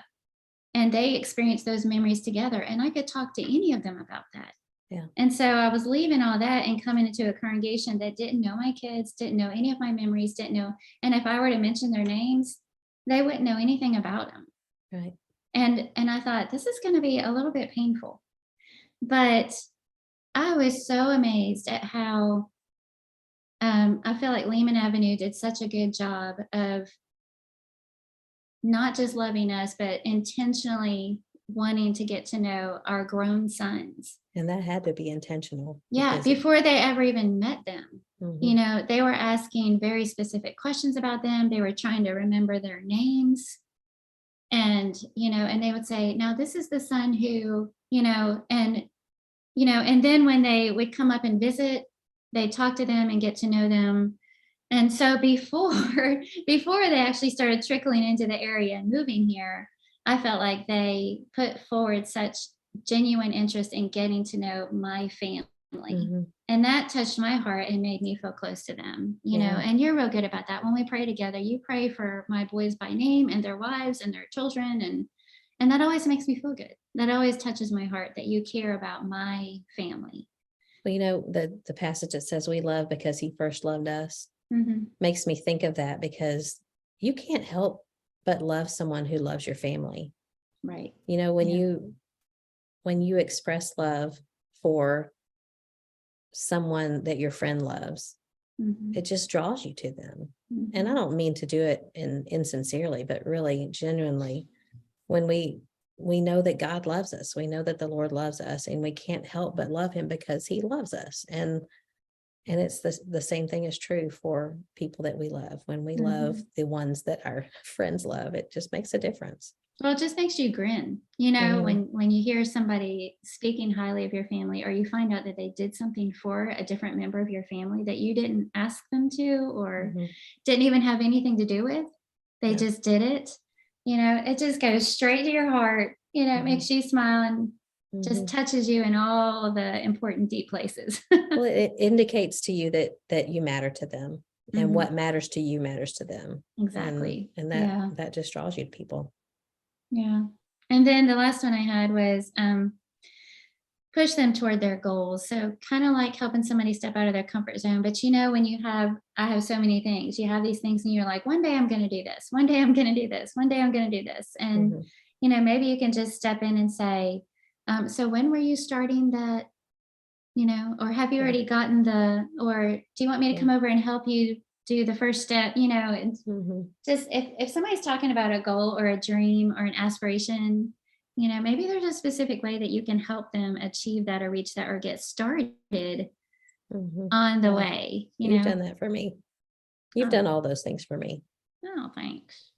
and they experienced those memories together, and I could talk to any of them about that. Yeah. And so I was leaving all that and coming into a congregation that didn't know my kids, didn't know any of my memories, didn't know. And if I were to mention their names, they wouldn't know anything about them. Right. And I thought, this is going to be a little bit painful. But I was so amazed at how I feel like Lehman Avenue did such a good job of not just loving us, but intentionally wanting to get to know our grown sons. And that had to be intentional. Yeah, before they ever even met them. They were asking very specific questions about them. They were trying to remember their names. And, and they would say, now this is the son who, and then when they would come up and visit, they'd talk to them and get to know them. And so before they actually started trickling into the area and moving here, I felt like they put forward such genuine interest in getting to know my family. And that touched my heart and made me feel close to them, and you're real good about that. When we pray together, you pray for my boys by name and their wives and their children. And that always makes me feel good. That always touches my heart, that you care about my family. Well, the passage that says we love because he first loved us makes me think of that, because you can't help but love someone who loves your family. Right. When you express love for someone that your friend loves, it just draws you to them. And I don't mean to do it insincerely, but really genuinely, when we know that God loves us, we know that the Lord loves us, and we can't help but love him because he loves us. And it's the same thing is true for people that we love. When we love the ones that our friends love, it just makes a difference. Well, it just makes you grin, when you hear somebody speaking highly of your family, or you find out that they did something for a different member of your family that you didn't ask them to, or didn't even have anything to do with. They just did it. It just goes straight to your heart. It makes you smile and just touches you in all the important deep places. Well, it indicates to you that you matter to them, and what matters to you matters to them. Exactly. And that just draws you to people. Yeah. And then the last one I had was push them toward their goals. So kind of like helping somebody step out of their comfort zone. But when I have so many things, you have these things and you're like, one day I'm going to do this. One day I'm going to do this. One day I'm going to do this. And, maybe you can just step in and say, so when were you starting that, or have you already gotten or do you want me to come over and help you do the first step, and just if somebody's talking about a goal or a dream or an aspiration, maybe there's a specific way that you can help them achieve that or reach that or get started on the way. You've done that for me. You've done all those things for me. Oh, thanks.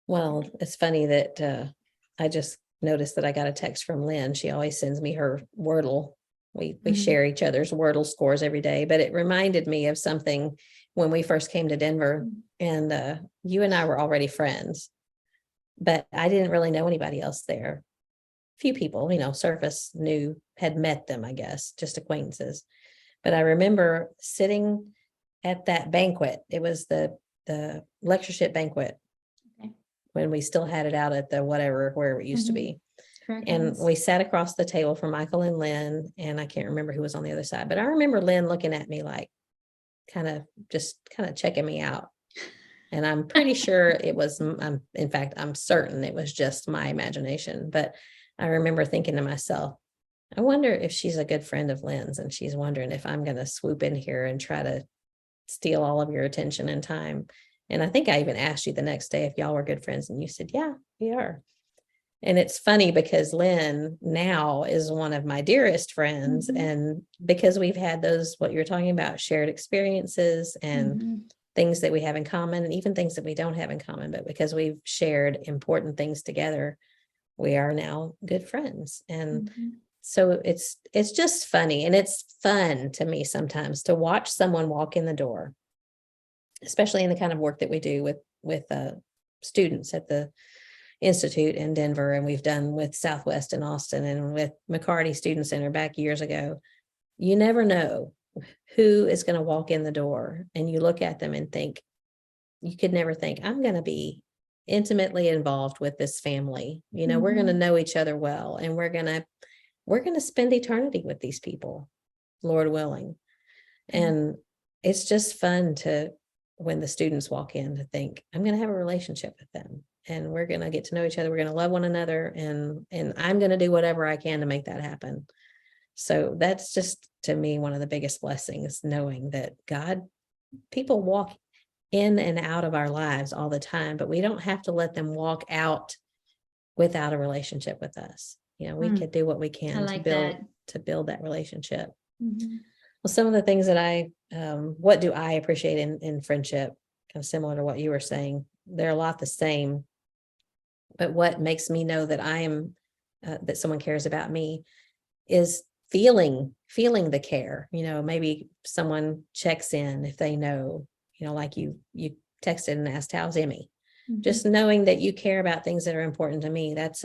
Well, it's funny that I just noticed that I got a text from Lynn. She always sends me her Wordle. We share each other's Wordle scores every day, but it reminded me of something when we first came to Denver, and you and I were already friends, but I didn't really know anybody else there. Few people, surface had met them, I guess, just acquaintances. But I remember sitting at that banquet. It was the lectureship banquet when we still had it out at the wherever it used to be. And we sat across the table from Michael and Lynn, and I can't remember who was on the other side, but I remember Lynn looking at me like kind of checking me out. And I'm pretty sure it was, in fact, I'm certain it was just my imagination. But I remember thinking to myself, I wonder if she's a good friend of Lynn's and she's wondering if I'm going to swoop in here and try to steal all of your attention and time. And I think I even asked you the next day if y'all were good friends, and you said, yeah, we are. And it's funny because Lynn now is one of my dearest friends. And because we've had those, what you're talking about, shared experiences and things that we have in common, and even things that we don't have in common, but because we've shared important things together, we are now good friends. And so it's just funny. And it's fun to me sometimes to watch someone walk in the door, especially in the kind of work that we do with students at the Institute in Denver, and we've done with Southwest in Austin, and with McCarty Student Center back years ago. You never know who is going to walk in the door, and you look at them and think, you could never think, I'm going to be intimately involved with this family. We're going to know each other well, and we're going to spend eternity with these people, Lord willing. And it's just fun when the students walk in, to think, I'm going to have a relationship with them, and we're going to get to know each other. We're going to love one another, and I'm going to do whatever I can to make that happen. So that's just, to me, one of the biggest blessings, knowing that people walk in and out of our lives all the time, but we don't have to let them walk out without a relationship with us. We could do what we can to build that relationship. Well, some of the things that what do I appreciate in friendship, kind of similar to what you were saying, they're a lot the same, but what makes me know that I am, that someone cares about me, is feeling the care. Maybe someone checks in if they know, like you texted and asked, how's Emmy? Just knowing that you care about things that are important to me, that's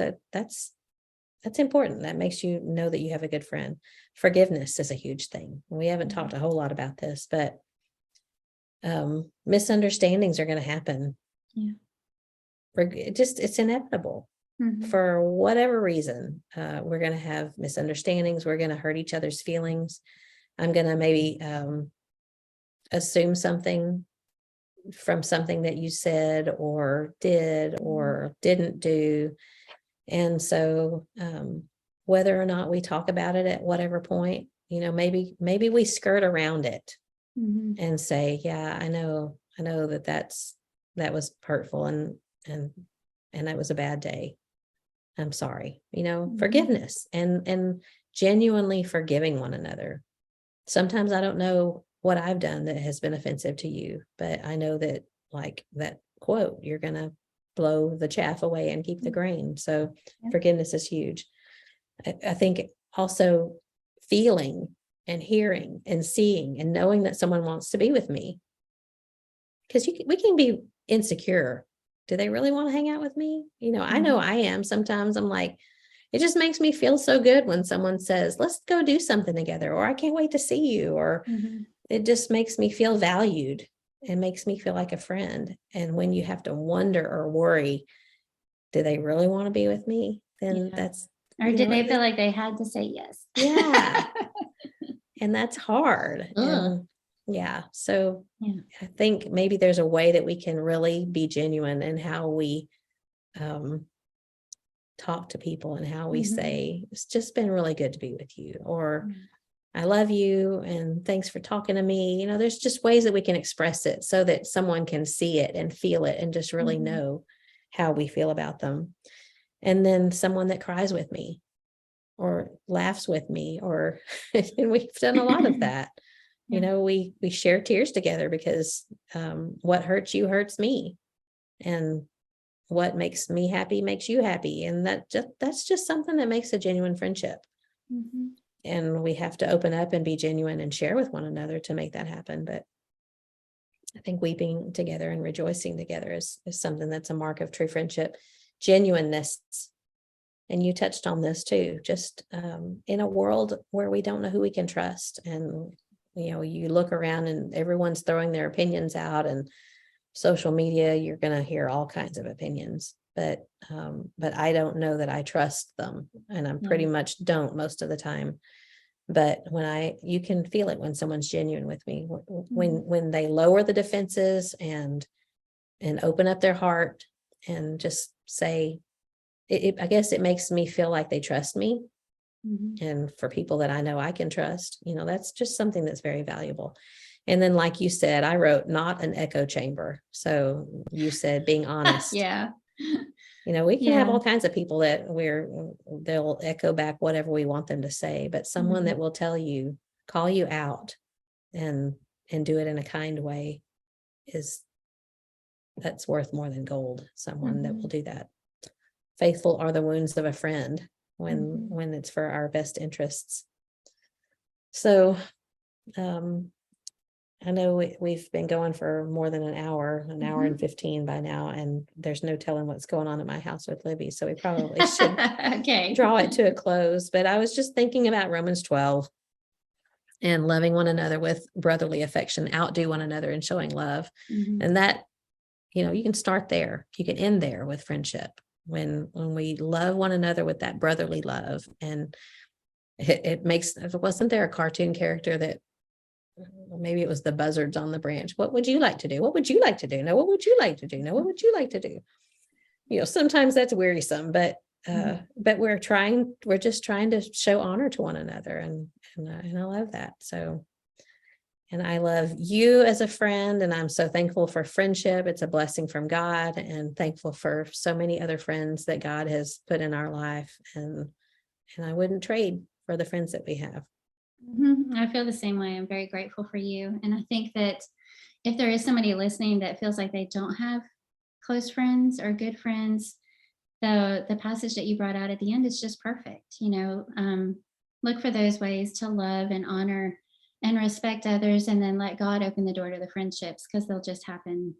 important. That makes you know that you have a good friend. Forgiveness is a huge thing. We haven't talked a whole lot about this, but misunderstandings are going to happen. It's inevitable. For whatever reason, we're going to have misunderstandings. We're going to hurt each other's feelings. I'm going to maybe assume something from something that you said or did or didn't do. And so whether or not we talk about it at whatever point, maybe we skirt around it and say, yeah, I know that was hurtful, and that was a bad day. I'm sorry, forgiveness and genuinely forgiving one another. Sometimes I don't know what I've done that has been offensive to you, but I know that, like that quote, you're going to blow the chaff away and keep the grain. So forgiveness is huge. I think also feeling and hearing and seeing and knowing that someone wants to be with me, because we can be insecure. Do they really want to hang out with me? I know I am. Sometimes I'm like, it just makes me feel so good when someone says, let's go do something together, or I can't wait to see you, or it just makes me feel valued. It makes me feel like a friend. And when you have to wonder or worry, do they really want to be with me? Then that's, or did they feel like they had to say yes? Yeah. And that's hard. And so I think maybe there's a way that we can really be genuine in how we talk to people, and how we say, it's just been really good to be with you, or I love you and thanks for talking to me. There's just ways that we can express it so that someone can see it and feel it and just really know how we feel about them. And then someone that cries with me. or laughs with me, or and we've done a lot of that. Yeah. You know, we share tears together because what hurts you hurts me, and what makes me happy makes you happy, and that's just something that makes a genuine friendship. Mm-hmm. And we have to open up and be genuine and share with one another to make that happen. But I think weeping together and rejoicing together is something that's a mark of true friendship. Genuineness. And you touched on this too, just in a world where we don't know who we can trust. And, you know, you look around and everyone's throwing their opinions out, and social media, you're going to hear all kinds of opinions. But I don't know that I trust them, and I'm pretty much don't most of the time. But you can feel it when someone's genuine with me, when they lower the defenses and open up their heart and just say, I guess it makes me feel like they trust me. Mm-hmm. And for people that I know I can trust, you know, that's just something that's very valuable. And then, like you said, I wrote not an echo chamber. So you said being honest. Yeah. You know, we can have all kinds of people that they'll echo back whatever we want them to say, but someone that will tell you, call you out and do it in a kind way that's worth more than gold. Someone that will do that. Faithful are the wounds of a friend when it's for our best interests. So, I know we've been going for more than an hour and 15 by now, and there's no telling what's going on at my house with Libby. So we probably should draw it to a close. But I was just thinking about Romans 12 and loving one another with brotherly affection, outdo one another in showing love. And that, you know, you can start there. You can end there with friendship. When we love one another with that brotherly love, and it makes, wasn't there a cartoon character that, maybe it was the buzzards on the branch? What would you like to do? What would you like to do? No, what would you like to do? No, what would you like to do? You know, sometimes that's wearisome, but we're just trying to show honor to one another. And I love that. So, and I love you as a friend, and I'm so thankful for friendship. It's a blessing from God, and thankful for so many other friends that God has put in our life. And I wouldn't trade for the friends that we have. I feel the same way. I'm very grateful for you. And I think that if there is somebody listening that feels like they don't have close friends or good friends, the passage that you brought out at the end is just perfect. You know, look for those ways to love and honor and respect others, and then let God open the door to the friendships, because they'll just happen.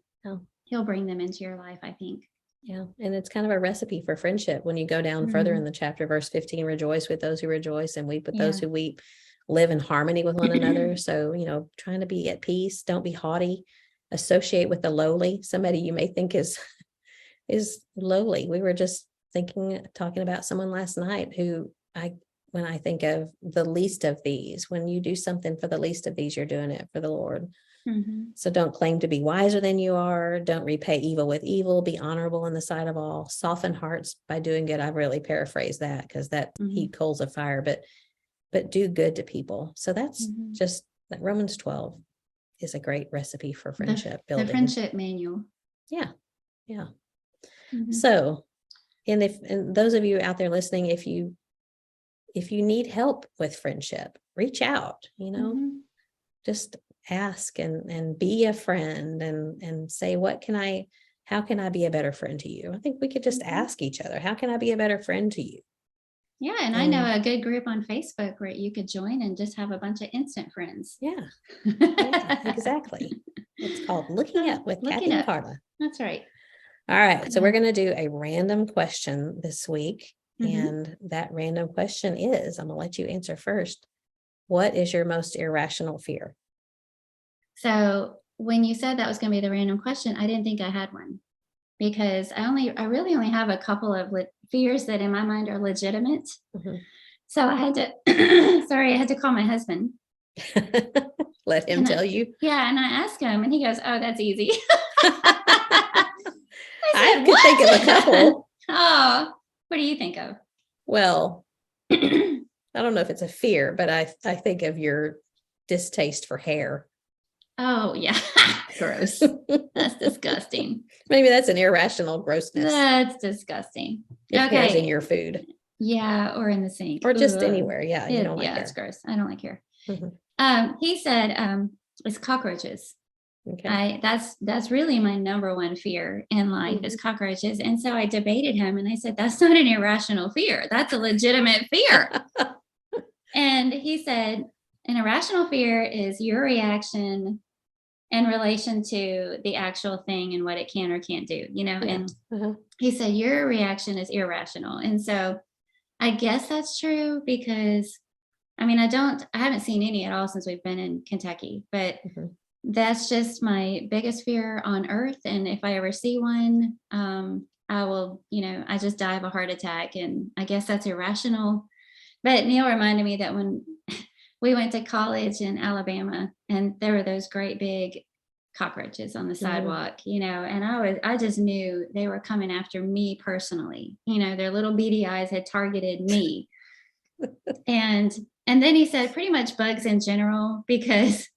He'll bring them into your life, I think. Yeah. And it's kind of a recipe for friendship. When you go down further in the chapter, verse 15, rejoice with those who rejoice and weep with those who weep, live in harmony with one another. So, you know, trying to be at peace, don't be haughty, associate with the lowly. Somebody you may think is lowly. We were just talking about someone last night who when I think of the least of these, when you do something for the least of these, you're doing it for the Lord. So don't claim to be wiser than you are. Don't repay evil with evil. Be honorable in the sight of all. Soften hearts by doing good. I've really paraphrased that, because that heat coals of fire, but do good to people. So that's just that. Romans 12 is a great recipe for friendship building. The friendship manual. Yeah. So, and those of you out there listening, if you need help with friendship, reach out, you know, just ask and be a friend, and say, how can I be a better friend to you? I think we could just ask each other, how can I be a better friend to you? Yeah. And I know a good group on Facebook where you could join and just have a bunch of instant friends. Yeah, exactly. It's called Looking Up with Kathy and Carla. That's right. All right. So we're going to do a random question this week. And that random question is, I'm going to let you answer first. What is your most irrational fear? So when you said that was going to be the random question, I didn't think I had one, because I really only have a couple of fears that in my mind are legitimate. So I had to, I had to call my husband. Let him tell you. Yeah. And I asked him, and he goes, "Oh, that's easy." I could think of a couple. Oh, what do you think of? Well, I don't know if it's a fear, but I think of your distaste for hair. Oh, yeah. Gross. That's disgusting. Maybe that's an irrational grossness. That's disgusting. If hair's in your food. Yeah, or in the sink. Or just anywhere. Yeah, you don't like Yeah, hair. it's gross. I don't like hair. Mm-hmm. He said it's cockroaches. Okay. That's really my number one fear in life is Mm-hmm. cockroaches. And so I debated him and I said, that's not an irrational fear. That's a legitimate fear. And he said, an irrational fear is your reaction in relation to the actual thing and what it can or can't do, you know? Yeah. And he said, your reaction is irrational. And so I guess that's true because I mean, I haven't seen any at all since we've been in Kentucky, but Mm-hmm. that's just my biggest fear on earth. And if I ever see one, I will, I just die of a heart attack. And I guess that's irrational. But Neil reminded me that when we went to college in Alabama and there were those great big cockroaches on the sidewalk, and I just knew they were coming after me personally. Their little beady eyes had targeted me. And then he said pretty much bugs in general, because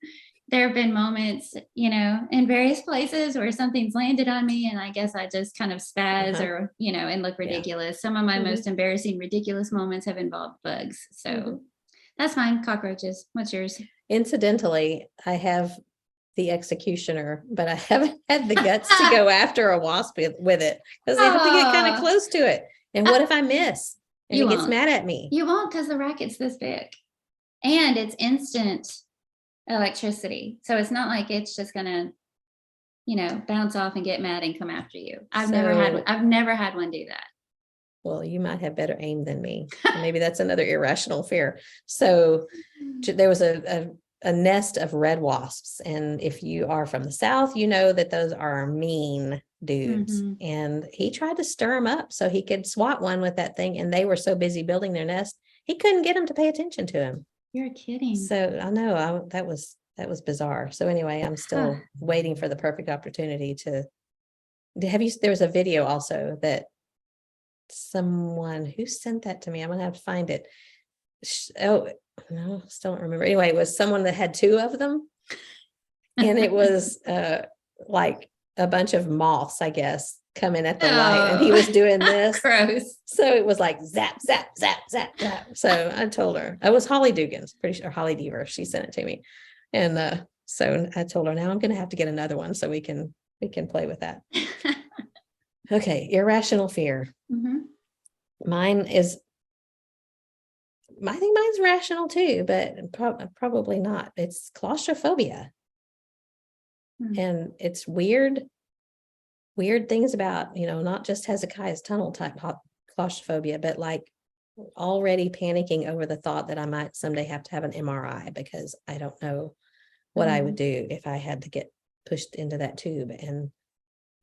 there have been moments, in various places where something's landed on me and I guess I just kind of spaz or, and look ridiculous. Yeah. Some of my most embarrassing, ridiculous moments have involved bugs. So that's fine. Cockroaches. What's yours? Incidentally, I have the executioner, but I haven't had the guts to go after a wasp with it because I have to get kind of close to it. And what if I miss and it gets mad at me? You won't, because the racket's this big and it's instant electricity. So it's not like it's just gonna, bounce off and get mad and come after you. I've never had one do that. Well, you might have better aim than me. Maybe that's another irrational fear. So there was a nest of red wasps. And if you are from the South, you know that those are mean dudes. And he tried to stir them up so he could swat one with that thing. And they were so busy building their nest, he couldn't get them to pay attention to him. You're kidding. So I know that was bizarre. So anyway, I'm still waiting for the perfect opportunity to there was a video also that someone who sent that to me. I'm gonna have to find it. Oh no, still don't remember. Anyway, it was someone that had two of them, and it was like a bunch of moths, I guess, coming at the light, and he was doing this. Gross. So it was like zap, zap, zap, zap, zap. So I told her, it was Holly Dugan's, pretty sure Holly Deaver. She sent it to me, and so I told her, now I'm gonna have to get another one so we can play with that. Okay, irrational fear. Mine is, I think mine's rational too, but probably not. It's claustrophobia. And it's weird things about, not just Hezekiah's tunnel type claustrophobia, but like already panicking over the thought that I might someday have to have an MRI because I don't know what I would do if I had to get pushed into that tube. And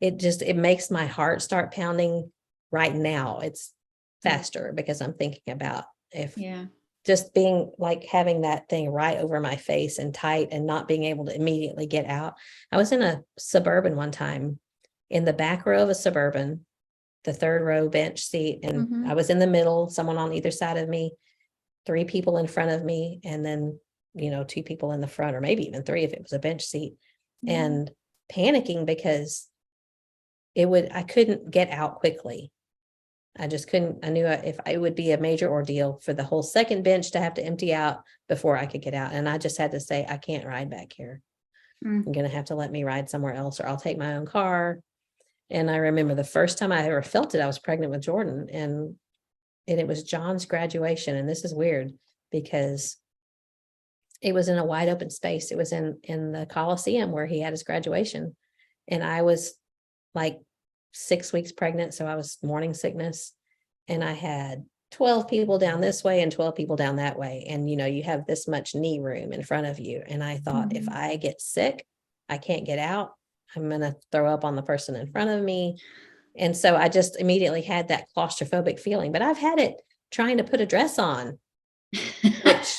it makes my heart start pounding right now. It's faster because I'm thinking about just being like having that thing right over my face and tight and not being able to immediately get out. I was in a Suburban one time, in the back row of a Suburban, the third row bench seat. And I was in the middle, someone on either side of me, 3 people in front of me, and then, 2 people in the front, or maybe even 3 if it was a bench seat, and panicking because I couldn't get out quickly. I just couldn't. I knew if it would be a major ordeal for the whole second bench to have to empty out before I could get out. And I just had to say, I can't ride back here. You're going to have to let me ride somewhere else, or I'll take my own car. And I remember the first time I ever felt it, I was pregnant with Jordan, and it was John's graduation. And this is weird because it was in a wide open space. It was in the Coliseum where he had his graduation. And I was like 6 weeks pregnant. So I was morning sickness, and I had 12 people down this way and 12 people down that way. And, you have this much knee room in front of you. And I thought, if I get sick, I can't get out, I'm going to throw up on the person in front of me. And so I just immediately had that claustrophobic feeling, but I've had it trying to put a dress on, which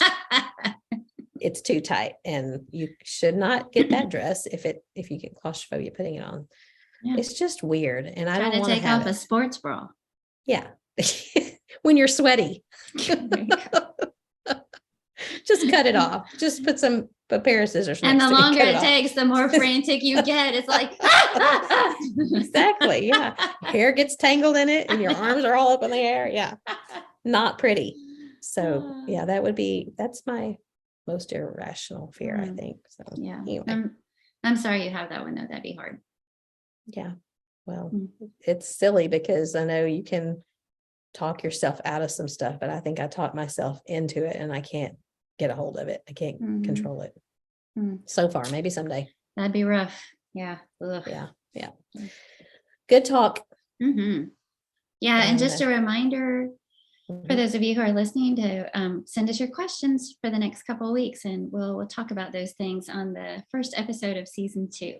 it's too tight, and you should not get that dress if you get claustrophobia putting it on. Yeah. It's just weird. And I don't want to take off a sports bra. Yeah. When you're sweaty. Just cut it off. Just put a pair of scissors. And the longer it takes, the more frantic you get. It's like, exactly. Yeah. Hair gets tangled in it and your arms are all up in the air. Yeah. not pretty. So yeah, that's my most irrational fear, I think. So yeah. anyway. I'm sorry you have that one though. That'd be hard. Yeah. Well, it's silly because I know you can talk yourself out of some stuff, but I think I talked myself into it and I can't get a hold of it. I can't control it so far. Maybe someday. That'd be rough. Yeah. Ugh. Yeah. Good talk. Yeah. And just a reminder for those of you who are listening to send us your questions for the next couple of weeks, and we'll talk about those things on the first episode of season 2.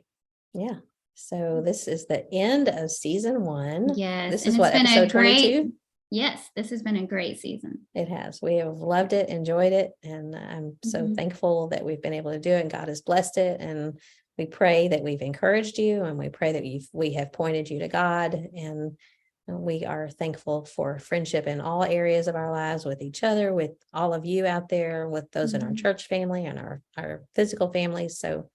Yeah. So this is the end of season 1. Yes. This is what, episode 22? Yes, this has been a great season. It has. We have loved it, enjoyed it, and I'm so thankful that we've been able to do it, and God has blessed it. And we pray that we've encouraged you, and we pray that we have pointed you to God, and we are thankful for friendship in all areas of our lives, with each other, with all of you out there, with those in our church family and our physical families. So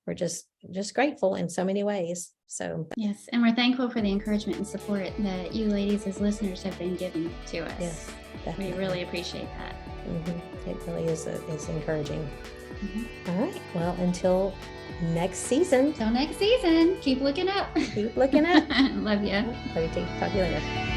we're just grateful in so many ways. So yes, and we're thankful for the encouragement and support that you ladies as listeners have been giving to us. Yes, definitely. We really appreciate that. It really is encouraging. All right, well, until next season. Keep looking up. Keep looking up. Love you. Love you too. Talk to you later.